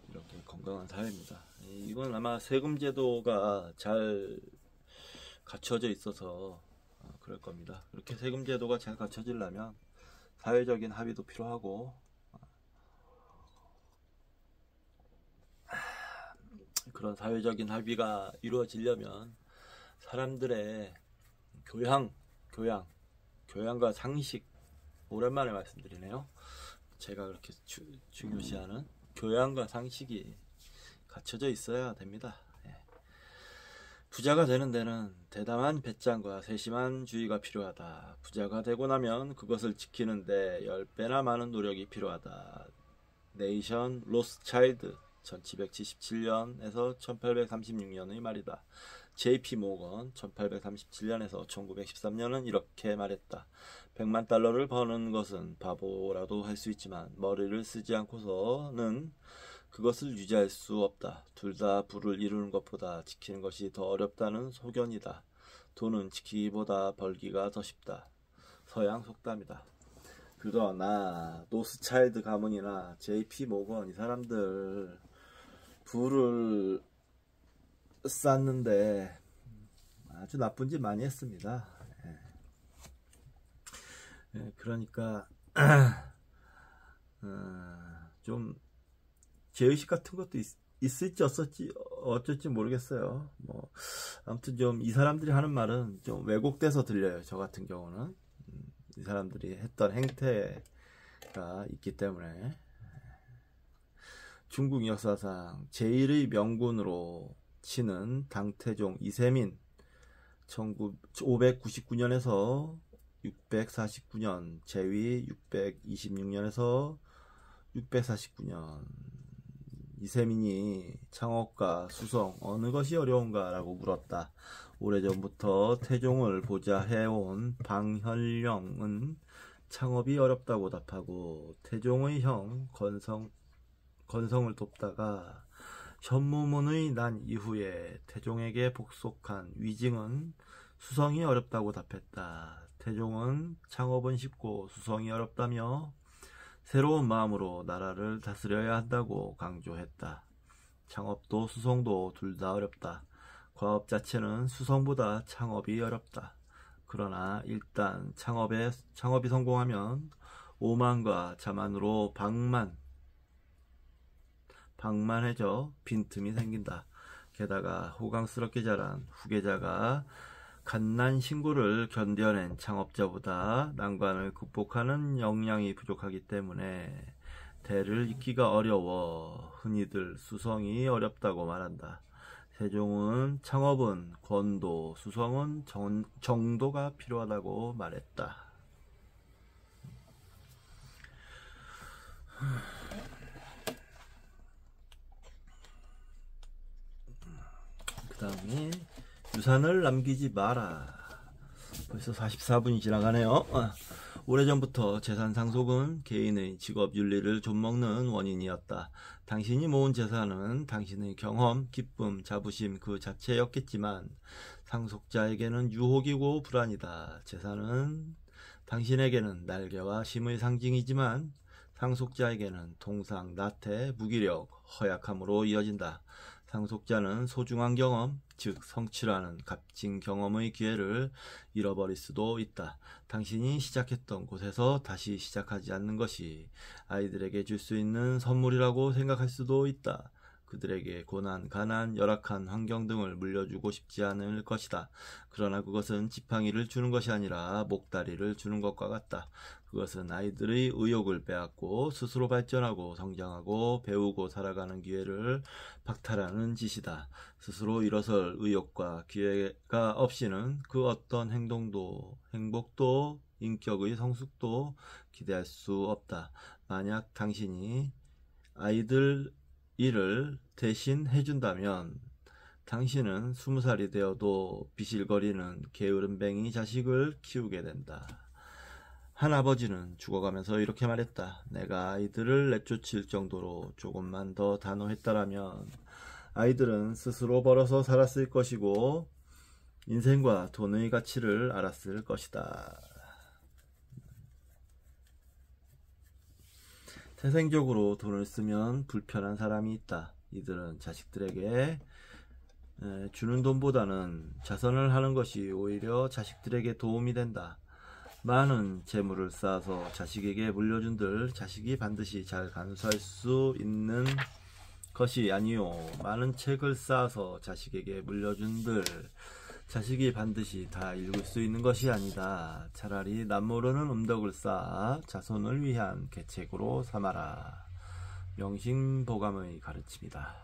이렇게 건강한 사회입니다. 이건 아마 세금 제도가 잘 갖춰져 있어서 그럴 겁니다. 이렇게 세금 제도가 잘 갖춰지려면 사회적인 합의도 필요하고, 그런 사회적인 합의가 이루어지려면 사람들의 교양과 상식, 오랜만에 말씀드리네요. 제가 그렇게 중요시하는 교양과 상식이 갖춰져 있어야 됩니다. 예. 부자가 되는 데는 대담한 배짱과 세심한 주의가 필요하다. 부자가 되고 나면 그것을 지키는데 10배나 많은 노력이 필요하다. 네이션 로스차일드 1777년에서 1836년의 말이다. JP 모건 1837년에서 1913년은 이렇게 말했다. 100만 달러를 버는 것은 바보라도 할 수 있지만 머리를 쓰지 않고서는 그것을 유지할 수 없다. 둘 다 부를 이루는 것보다 지키는 것이 더 어렵다는 소견이다. 돈은 지키기보다 벌기가 더 쉽다. 서양 속담이다. 그러나 노스차일드 가문이나 JP 모건 이 사람들 부를 쌓는데 아주 나쁜 짓 많이 했습니다. 예, 그러니까 좀 죄의식 같은 것도 있을지 어쩔지 모르겠어요. 뭐 아무튼 좀 이 사람들이 하는 말은 좀 왜곡돼서 들려요. 저 같은 경우는 이 사람들이 했던 행태가 있기 때문에. 중국 역사상 제1의 명군으로 치는 당태종 이세민 1599년에서 649년 제위 626년에서 649년 이세민이 창업과 수성 어느 것이 어려운가 라고 물었다. 오래전부터 태종을 보자 해온 방현령은 창업이 어렵다고 답하고 태종의 형 건성을 돕다가 현무문의 난 이후에 태종에게 복속한 위징은 수성이 어렵다고 답했다. 태종은 창업은 쉽고 수성이 어렵다며 새로운 마음으로 나라를 다스려야 한다고 강조했다. 창업도 수성도 둘 다 어렵다. 과업 자체는 수성보다 창업이 어렵다. 그러나 일단 창업이 성공하면 오만과 자만으로 방만해져 빈틈이 생긴다. 게다가 호강스럽게 자란 후계자가 갓난 신고를 견뎌낸 창업자보다 난관을 극복하는 역량이 부족하기 때문에 대를 잇기가 어려워 흔히들 수성이 어렵다고 말한다. 세종은 창업은 권도, 수성은 정도가 필요하다고 말했다. 그 다음에 유산을 남기지 마라. 벌써 44분이 지나가네요. 오래전부터 재산 상속은 개인의 직업 윤리를 좀먹는 원인이었다. 당신이 모은 재산은 당신의 경험, 기쁨, 자부심 그 자체였겠지만 상속자에게는 유혹이고 불안이다. 재산은 당신에게는 날개와 힘의 상징이지만 상속자에게는 통상 나태, 무기력, 허약함으로 이어진다. 상속자는 소중한 경험, 즉 성취라는 값진 경험의 기회를 잃어버릴 수도 있다. 당신이 시작했던 곳에서 다시 시작하지 않는 것이 아이들에게 줄 수 있는 선물이라고 생각할 수도 있다. 그들에게 고난, 가난, 열악한 환경 등을 물려주고 싶지 않을 것이다. 그러나 그것은 지팡이를 주는 것이 아니라 목다리를 주는 것과 같다. 그것은 아이들의 의욕을 빼앗고 스스로 발전하고 성장하고 배우고 살아가는 기회를 박탈하는 짓이다. 스스로 일어설 의욕과 기회가 없이는 그 어떤 행동도, 행복도, 인격의 성숙도 기대할 수 없다. 만약 당신이 아이들 일을 대신 해준다면 당신은 20살이 되어도 비실거리는 게으름뱅이 자식을 키우게 된다. 한 아버지는 죽어가면서 이렇게 말했다. 내가 아이들을 내쫓을 정도로 조금만 더 단호했다라면 아이들은 스스로 벌어서 살았을 것이고 인생과 돈의 가치를 알았을 것이다. 태생적으로 돈을 쓰면 불편한 사람이 있다. 이들은 자식들에게 주는 돈보다는 자선을 하는 것이 오히려 자식들에게 도움이 된다. 많은 재물을 쌓아서 자식에게 물려준들 자식이 반드시 잘 간수할 수 있는 것이 아니요. 많은 책을 쌓아서 자식에게 물려준들 자식이 반드시 다 읽을 수 있는 것이 아니다. 차라리 남모르는 음덕을 쌓아 자손을 위한 계책으로 삼아라. 명심보감의 가르침이다.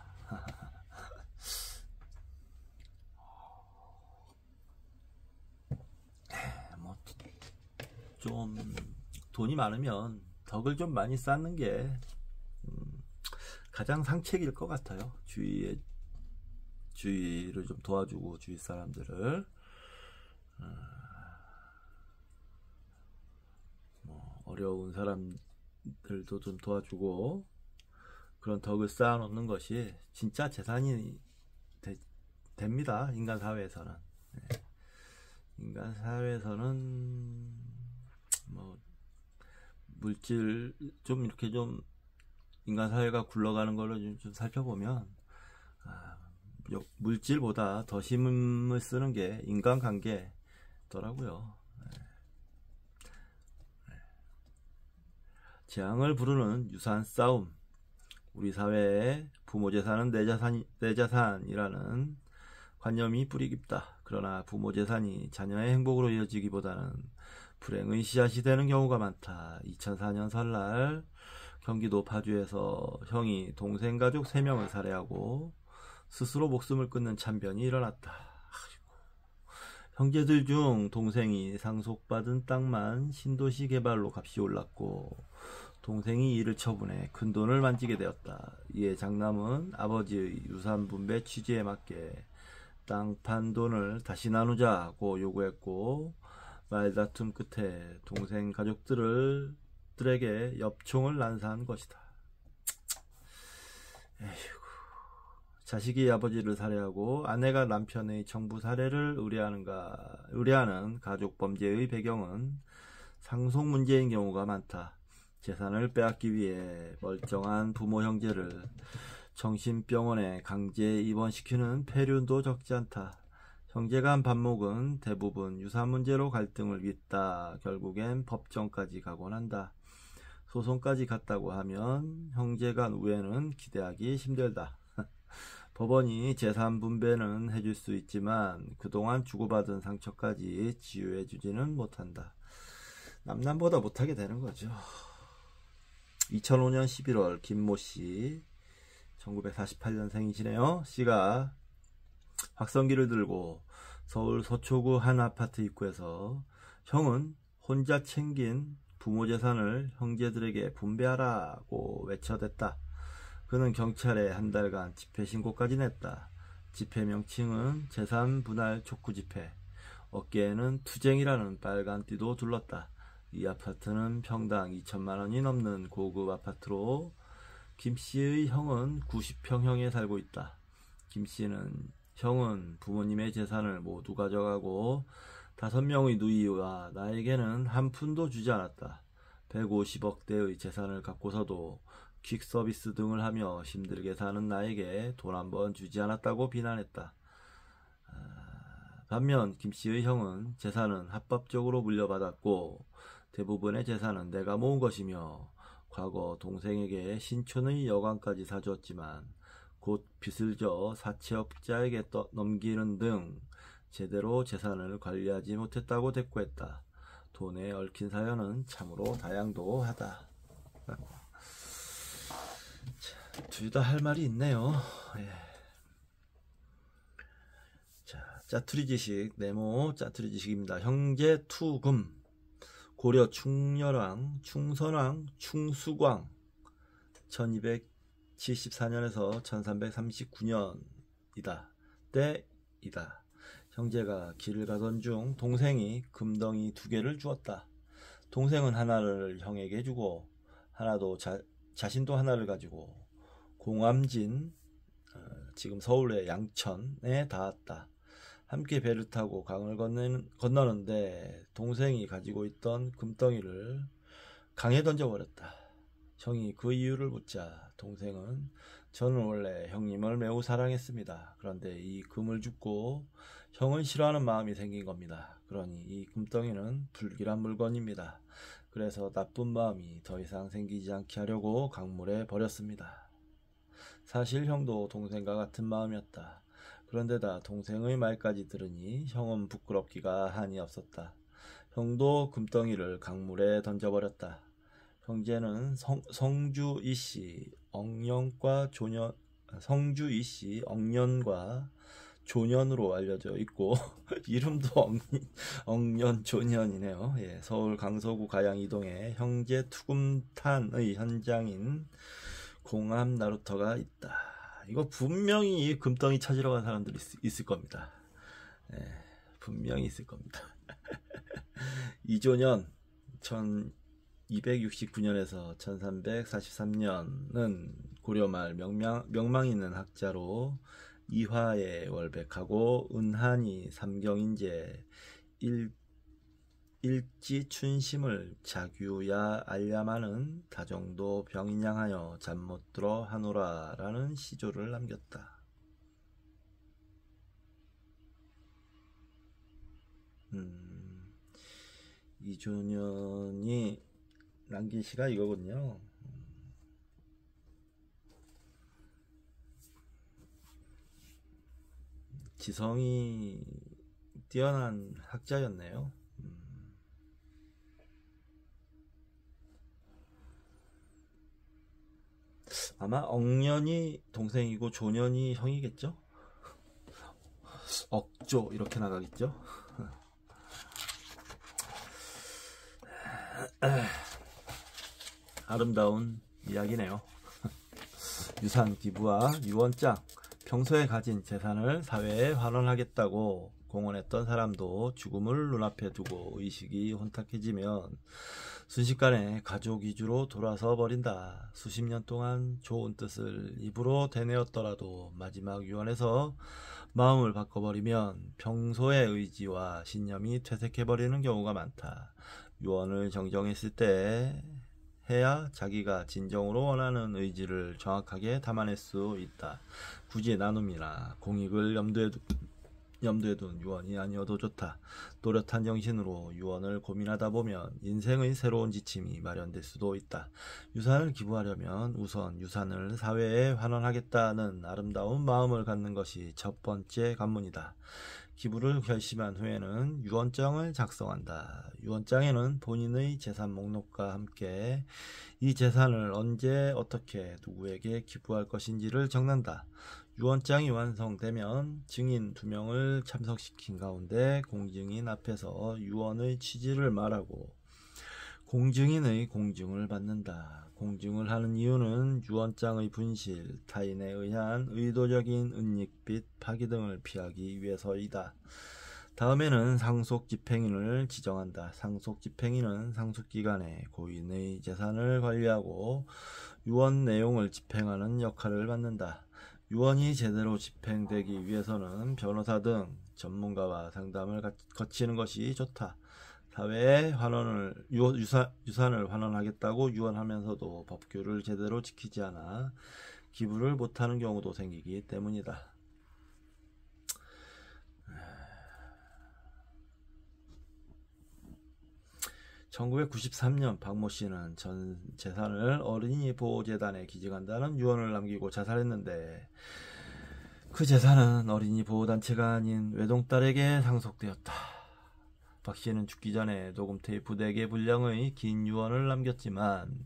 좀 돈이 많으면 덕을 좀 많이 쌓는 게 가장 상책일 것 같아요. 주위를 좀 도와주고 주위 사람들을 어려운 사람들도 좀 도와주고 그런 덕을 쌓아놓는 것이 진짜 재산이 됩니다. 인간 사회에서는. 인간 사회에서는 뭐 물질 좀 이렇게 좀 인간 사회가 굴러가는 걸로 좀 살펴보면 물질보다 더 힘을 쓰는 게 인간관계더라고요. 재앙을 부르는 유산 싸움. 우리 사회에 부모 재산은 내 자산이라는 관념이 뿌리 깊다. 그러나 부모 재산이 자녀의 행복으로 이어지기보다는 불행의 씨앗이 되는 경우가 많다. 2004년 설날 경기도 파주에서 형이 동생 가족 3명을 살해하고 스스로 목숨을 끊는 참변이 일어났다. 형제들 중 동생이 상속받은 땅만 신도시 개발로 값이 올랐고 동생이 이를 처분해 큰돈을 만지게 되었다. 이에 장남은 아버지의 유산 분배 취지에 맞게 땅 판 돈을 다시 나누자고 요구했고 말다툼 끝에 동생 가족들에게 엽총을 난사한 것이다. 에휴. 자식이 아버지를 살해하고 아내가 남편의 정부 살해를 의뢰하는 가족 범죄의 배경은 상속 문제인 경우가 많다. 재산을 빼앗기 위해 멀쩡한 부모 형제를 정신병원에 강제 입원시키는 폐륜도 적지 않다. 형제 간 반목은 대부분 유산 문제로 갈등을 빚다 결국엔 법정까지 가곤 한다. 소송까지 갔다고 하면 형제 간 우애는 기대하기 힘들다. 법원이 재산 분배는 해줄 수 있지만 그동안 주고받은 상처까지 치유해주지는 못한다. 남남보다 못하게 되는 거죠. 2005년 11월 김모씨 1948년생이시네요. 씨가 확성기를 들고 서울 서초구 한 아파트 입구에서 형은 혼자 챙긴 부모 재산을 형제들에게 분배하라고 외쳐댔다. 그는 경찰에 한 달간 집회 신고까지 냈다. 집회 명칭은 재산 분할 촉구 집회. 어깨에는 투쟁이라는 빨간 띠도 둘렀다. 이 아파트는 평당 2천만 원이 넘는 고급 아파트로 김씨의 형은 90평형에 살고 있다. 김씨는 형은 부모님의 재산을 모두 가져가고 5명의 누이와 나에게는 한 푼도 주지 않았다. 150억대의 재산을 갖고서도 퀵 서비스 등을 하며 힘들게 사는 나에게 돈 한 번 주지 않았다고 비난했다. 반면 김씨의 형은 재산은 합법적으로 물려받았고 대부분의 재산은 내가 모은 것이며 과거 동생에게 신촌의 여관까지 사주었지만 곧 빚을 져 사채업자에게 넘기는 등 제대로 재산을 관리하지 못했다고 대꾸했다. 돈에 얽힌 사연은 참으로 다양도하다. 둘 다 할 말이 있네요. 예. 자, 짜투리 지식, 네모 짜투리 지식입니다. 형제 투금, 고려 충렬왕, 충선왕, 충수광 1274년에서 1339년이다. 때이다. 형제가 길을 가던 중 동생이 금덩이 2개를 주었다. 동생은 하나를 형에게 주고 하나도 자신도 하나를 가지고 공암진, 지금 서울의 양천에 닿았다. 함께 배를 타고 강을 건너는데 동생이 가지고 있던 금덩이를 강에 던져버렸다. 형이 그 이유를 묻자 동생은 저는 원래 형님을 매우 사랑했습니다. 그런데 이 금을 줍고 형은 싫어하는 마음이 생긴 겁니다. 그러니 이 금덩이는 불길한 물건입니다. 그래서 나쁜 마음이 더 이상 생기지 않게 하려고 강물에 버렸습니다. 사실 형도 동생과 같은 마음이었다. 그런데다 동생의 말까지 들으니 형은 부끄럽기가 한이 없었다. 형도 금덩이를 강물에 던져버렸다. 형제는 성주 이씨 억년과 조년으로 알려져 있고 이름도 억년조년이네요. 예, 서울 강서구 가양 이동에 형제 투금탄의 현장인 공암 나루터가 있다. 이거 분명히 이 금덩이 찾으러 간 사람들이 있을 겁니다. 예, 분명히 있을 겁니다. 이조년 1269년에서 1343년은 고려말 명망 있는 학자로 이화에 월백하고 은한이 삼경인제 일지춘심을 자규야 알야마는 다정도 병인양하여 잠 못 들어 하노라 라는 시조를 남겼다. 이조년이 남긴 시가 이거군요. 지성이 뛰어난 학자였네요. 아마 억년이 동생이고 조년이 형이겠죠? 억조 이렇게 나가겠죠? 아름다운 이야기네요. 유산 기부와 유언장, 평소에 가진 재산을 사회에 환원하겠다고 공언했던 사람도 죽음을 눈앞에 두고 의식이 혼탁해지면 순식간에 가족 위주로 돌아서 버린다. 수십 년 동안 좋은 뜻을 입으로 되뇌었더라도 마지막 유언에서 마음을 바꿔버리면 평소의 의지와 신념이 퇴색해버리는 경우가 많다. 유언을 정정했을 때 해야 자기가 진정으로 원하는 의지를 정확하게 담아낼 수 있다. 굳이 나눔이나 공익을 염두에 둔 유언이 아니어도 좋다. 또렷한 정신으로 유언을 고민하다 보면 인생의 새로운 지침이 마련될 수도 있다. 유산을 기부하려면 우선 유산을 사회에 환원하겠다는 아름다운 마음을 갖는 것이 첫 번째 관문이다. 기부를 결심한 후에는 유언장을 작성한다. 유언장에는 본인의 재산 목록과 함께 이 재산을 언제 어떻게 누구에게 기부할 것인지를 적는다. 유언장이 완성되면 증인 2명을 참석시킨 가운데 공증인 앞에서 유언의 취지를 말하고 공증인의 공증을 받는다. 공증을 하는 이유는 유언장의 분실, 타인에 의한 의도적인 은닉빚, 파기 등을 피하기 위해서이다. 다음에는 상속집행인을 지정한다. 상속집행인은 상속기간에 고인의 재산을 관리하고 유언 내용을 집행하는 역할을 맡는다. 유언이 제대로 집행되기 위해서는 변호사 등 전문가와 상담을 거치는 것이 좋다. 사회에 유산을 환원하겠다고 유언하면서도 법규를 제대로 지키지 않아 기부를 못하는 경우도 생기기 때문이다. 1993년 박모 씨는 전 재산을 어린이 보호재단에 기증한다는 유언을 남기고 자살했는데 그 재산은 어린이 보호단체가 아닌 외동딸에게 상속되었다. 박 씨는 죽기 전에 녹음 테이프 4개 분량의 긴 유언을 남겼지만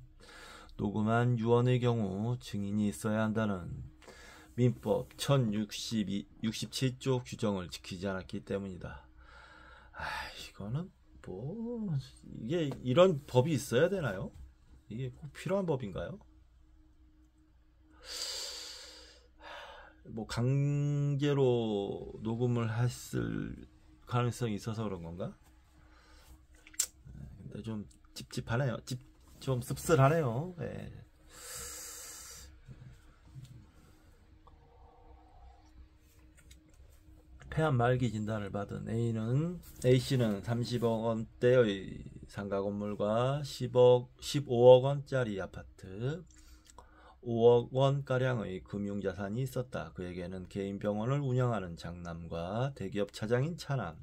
녹음한 유언의 경우 증인이 있어야 한다는 민법 1067조 규정을 지키지 않았기 때문이다. 이거는 뭐 이게 이런 법이 있어야 되나요? 이게 꼭 필요한 법인가요? 뭐 강제로 녹음을 했을 가능성이 있어서 그런 건가? 근데 좀 찝찝하네요. 좀 씁쓸하네요. 네. 폐암 말기 진단을 받은 A씨는 30억 원대의 상가 건물과 15억 원짜리 아파트, 5억 원가량의 금융자산이 있었다. 그에게는 개인 병원을 운영하는 장남과 대기업 차장인 차남,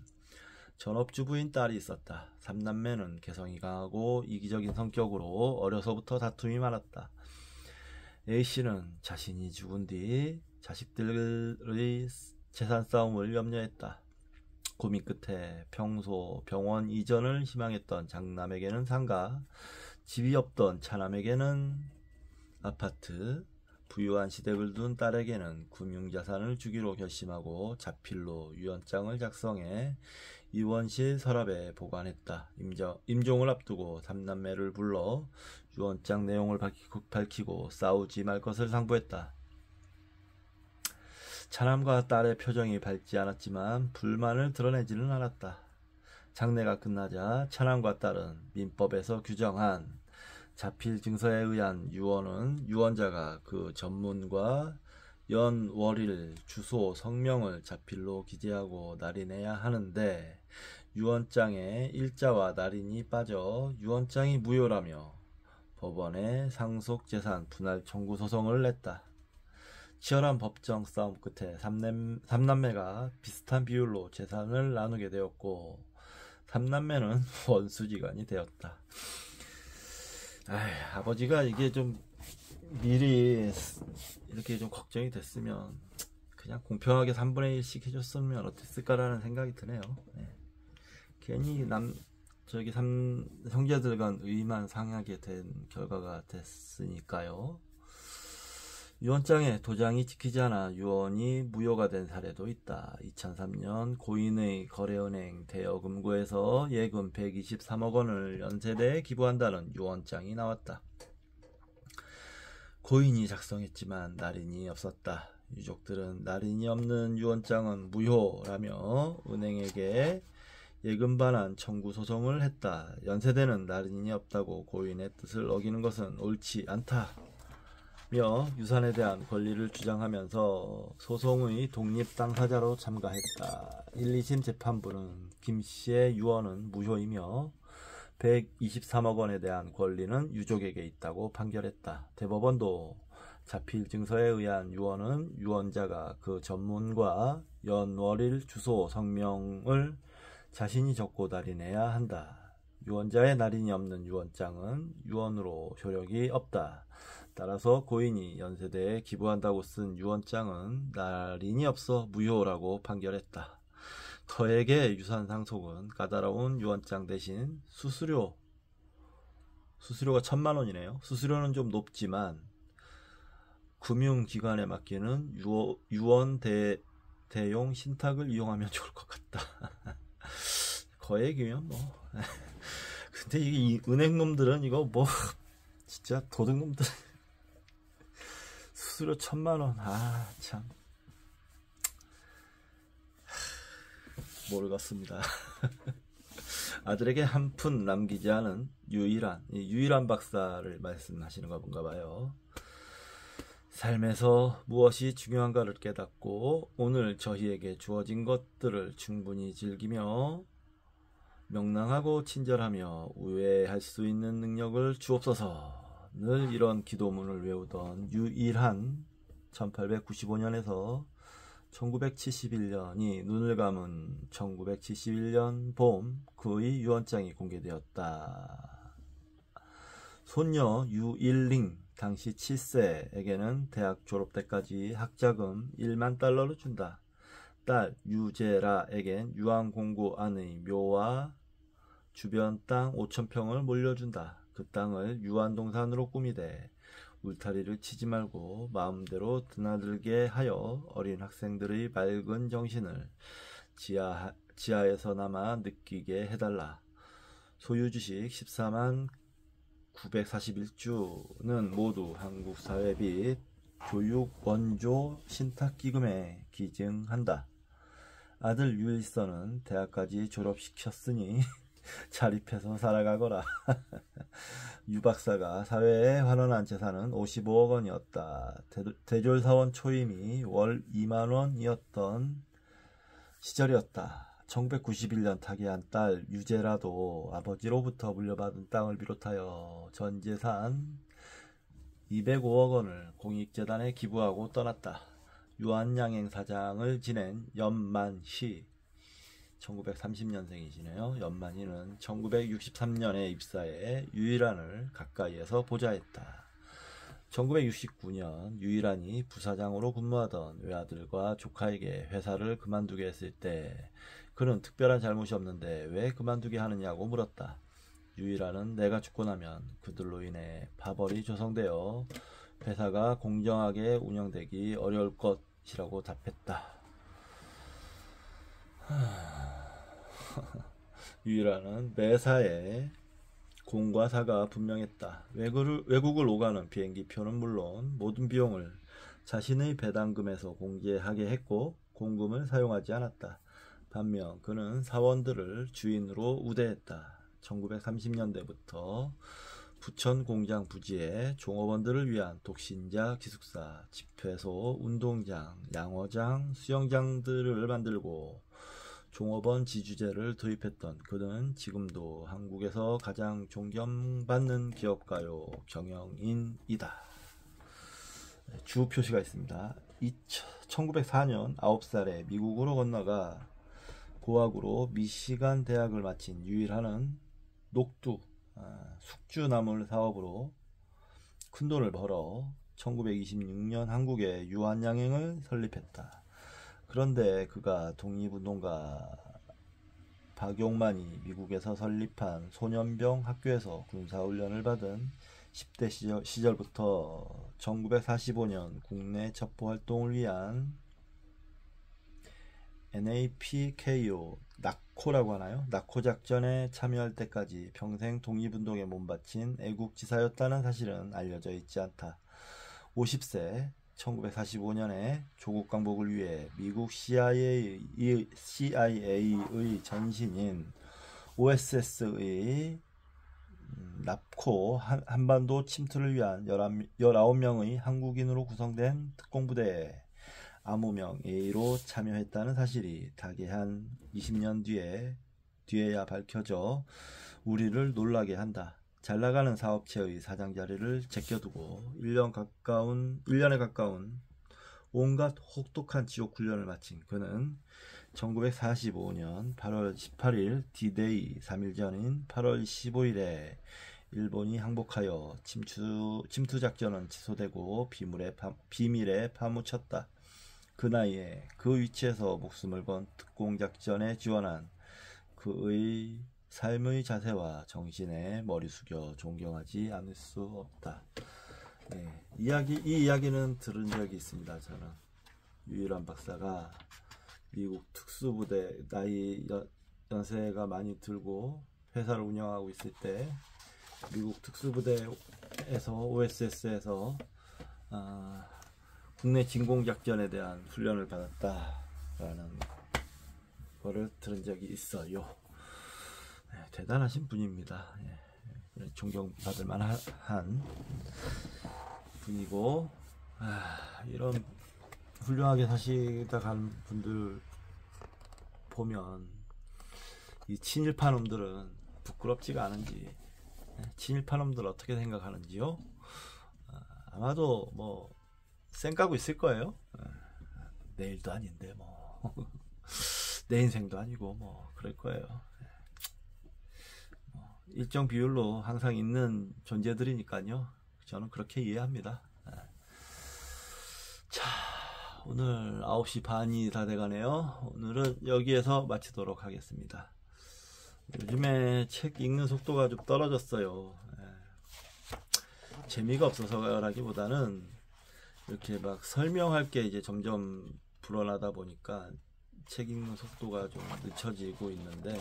전업주부인 딸이 있었다. 3남매는 개성이 강하고 이기적인 성격으로 어려서부터 다툼이 많았다. A씨는 자신이 죽은 뒤 자식들의 재산 싸움을 염려했다. 고민 끝에 평소 병원 이전을 희망했던 장남에게는 상가, 집이 없던 차남에게는 아파트, 부유한 시댁을 둔 딸에게는 금융자산을 주기로 결심하고 자필로 유언장을 작성해 유언실 서랍에 보관했다. 임종을 앞두고 3남매를 불러 유언장 내용을 밝히고 싸우지 말 것을 상부했다. 차남과 딸의 표정이 밝지 않았지만 불만을 드러내지는 않았다. 장례가 끝나자 차남과 딸은 민법에서 규정한 자필 증서에 의한 유언은 유언자가 그 전문과 연, 월일, 주소, 성명을 자필로 기재하고 날인해야 하는데 유언장에 일자와 날인이 빠져 유언장이 무효라며 법원에 상속재산 분할 청구 소송을 냈다. 치열한 법정 싸움 끝에 3남매가 비슷한 비율로 재산을 나누게 되었고 3남매는 원수지간이 되었다. 아버지가 이게 좀 미리 이렇게 좀 걱정이 됐으면 그냥 공평하게 3분의 1씩 해줬으면 어땠을까라는 생각이 드네요. 네. 괜히 형제들 간 의만 상하게 된 결과가 됐으니까요. 유언장에 도장이 찍히지 않아 유언이 무효가 된 사례도 있다. 2003년 고인의 거래은행 대여금고에서 예금 123억 원을 연세대에 기부한다는 유언장이 나왔다. 고인이 작성했지만 날인이 없었다. 유족들은 날인이 없는 유언장은 무효라며 은행에게 예금 반환 청구 소송을 했다. 연세대는 날인이 없다고 고인의 뜻을 어기는 것은 옳지 않다. 유산에 대한 권리를 주장하면서 소송의 독립 당사자로 참가했다. 1, 2심 재판부는 김씨의 유언은 무효이며 123억 원에 대한 권리는 유족에게 있다고 판결했다. 대법원도 자필 증서에 의한 유언은 유언자가 그 전문과 연, 월일, 주소, 성명을 자신이 적고 날인해야 한다. 유언자의 날인이 없는 유언장은 유언으로 효력이 없다. 따라서 고인이 연세대에 기부한다고 쓴 유언장은 날인이 없어 무효라고 판결했다. 터에게 유산 상속은 까다로운 유언장 대신 수수료가 1,000만 원이네요. 수수료는 좀 높지만 금융기관에 맡기는 유언 대용 신탁을 이용하면 좋을 것 같다. 거액이면 뭐. 근데 이 은행놈들은 이거 뭐 진짜 도둑놈들. 수수료 1,000만 원. 참 모르겠습니다. 아들에게 한 푼 남기지 않은 유일한 박사를 말씀하시는 건가 봐요. 삶에서 무엇이 중요한가를 깨닫고 오늘 저희에게 주어진 것들을 충분히 즐기며 명랑하고 친절하며 우애할 수 있는 능력을 주옵소서. 늘 이런 기도문을 외우던 유일한 1895년에서 1971년이 눈을 감은 1971년 봄 그의 유언장이 공개되었다. 손녀 유일링 당시 7세에게는 대학 졸업 때까지 학자금 1만 달러를 준다. 딸 유제라에겐 유황 공고 안의 묘와 주변 땅 5,000평을 물려준다. 그 땅을 유한동산으로 꾸미되 울타리를 치지 말고 마음대로 드나들게 하여 어린 학생들의 맑은 정신을 지하에서나마 느끼게 해달라. 소유주식 14만 941주는 모두 한국 사회 및 교육 원조 신탁기금에 기증한다. 아들 유일선은 대학까지 졸업시켰으니 자립해서 살아가거라. 유 박사가 사회에 환원한 재산은 55억 원이었다. 대졸사원 초임이 월 2만 원이었던 시절이었다. 1991년 타계한 딸 유제라도 아버지로부터 물려받은 땅을 비롯하여 전 재산 205억 원을 공익재단에 기부하고 떠났다. 유한양행 사장을 지낸 연만시 1930년생이시네요. 연만이는 1963년에 입사해 유일한을 가까이에서 보좌했다. 1969년 유일한이 부사장으로 근무하던 외아들과 조카에게 회사를 그만두게 했을 때 그는 특별한 잘못이 없는데 왜 그만두게 하느냐고 물었다. 유일한은 내가 죽고 나면 그들로 인해 파벌이 조성되어 회사가 공정하게 운영되기 어려울 것이라고 답했다. 유일한은 매사에 공과 사가 분명했다. 외국을 오가는 비행기표는 물론 모든 비용을 자신의 배당금에서 공제하게 했고 공금을 사용하지 않았다. 반면 그는 사원들을 주인으로 우대했다. 1930년대부터 부천 공장 부지에 종업원들을 위한 독신자 기숙사, 집회소, 운동장, 양어장, 수영장들을 만들고 종업원 지주제를 도입했던 그는 지금도 한국에서 가장 존경받는 기업가요 경영인이다. 주 표시가 있습니다. 1904년 9살에 미국으로 건너가 고학으로 미시간 대학을 마친 유일한은 녹두, 숙주나물 사업으로 큰돈을 벌어 1926년 한국에 유한양행을 설립했다. 그런데 그가 독립운동가 박용만이 미국에서 설립한 소년병 학교에서 군사훈련을 받은 10대 시절부터 1945년 국내 첩보활동을 위한 NAPKO, 낙코라고 하나요? 낙코 작전에 참여할 때까지 평생 독립운동에 몸바친 애국지사였다는 사실은 알려져 있지 않다. 50세 1945년에 조국 강복을 위해 미국 CIA의 전신인 OSS의 납코 한반도 침투를 위한 19명의 한국인으로 구성된 특공부대에 암호명 A로 참여했다는 사실이 타계한 20년 뒤에야 밝혀져 우리를 놀라게 한다. 잘나가는 사업체의 사장 자리를 제껴두고 1년에 가까운 온갖 혹독한 지옥 훈련을 마친 그는 1945년 8월 18일 D-Day 3일 전인 8월 15일에 일본이 항복하여 침투 작전은 취소되고 비밀에 파묻혔다. 그 나이에 그 위치에서 목숨을 건 특공작전에 지원한 그의 삶의 자세와 정신에 머리 숙여 존경하지 않을 수 없다. 네, 이 이야기는 들은 적이 있습니다. 저는 유일한 박사가 미국 특수부대 연세가 많이 들고 회사를 운영하고 있을 때 미국 특수부대에서 OSS에서 국내 진공작전에 대한 훈련을 받았다라는 거를 들은 적이 있어요. 네, 대단하신 분입니다. 예, 존경받을 만한 분이고, 이런 훌륭하게 사시다 간 분들 보면 이 친일파 놈들은 부끄럽지가 않은지, 친일파 놈들 어떻게 생각하는지요? 아마도 뭐 쌩까고 있을 거예요. 내일도 아닌데 뭐 내 인생도 아니고 뭐 그럴 거예요. 일정 비율로 항상 있는 존재들이니까요. 저는 그렇게 이해합니다. 자, 오늘 9시 반이 다 돼가네요. 오늘은 여기에서 마치도록 하겠습니다. 요즘에 책 읽는 속도가 좀 떨어졌어요. 재미가 없어서라기보다는 이렇게 막 설명할 게 이제 점점 불어나다 보니까 책 읽는 속도가 좀 늦춰지고 있는데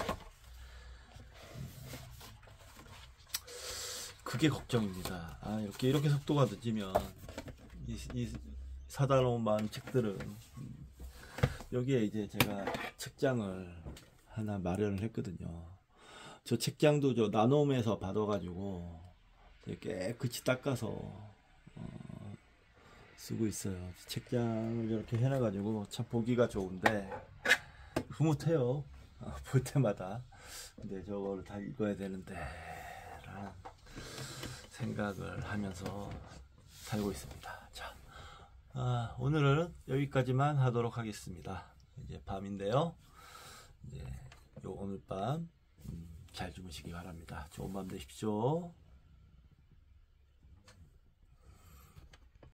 그게 걱정입니다. 이렇게 속도가 늦으면 이 사다 놓은 많은 책들은 여기에 이제 제가 책장을 하나 마련을 했거든요. 저 책장도 저 나눔에서 받아가지고 깨끗이 닦아서 쓰고 있어요. 책장을 이렇게 해놔가지고 참 보기가 좋은데 흐뭇해요. 볼 때마다. 근데 저거를 다 읽어야 되는데 라는 생각을 하면서 살고 있습니다. 자, 오늘은 여기까지만 하도록 하겠습니다. 이제 밤인데요. 이제 오늘 밤 잘 주무시기 바랍니다. 좋은 밤 되십시오.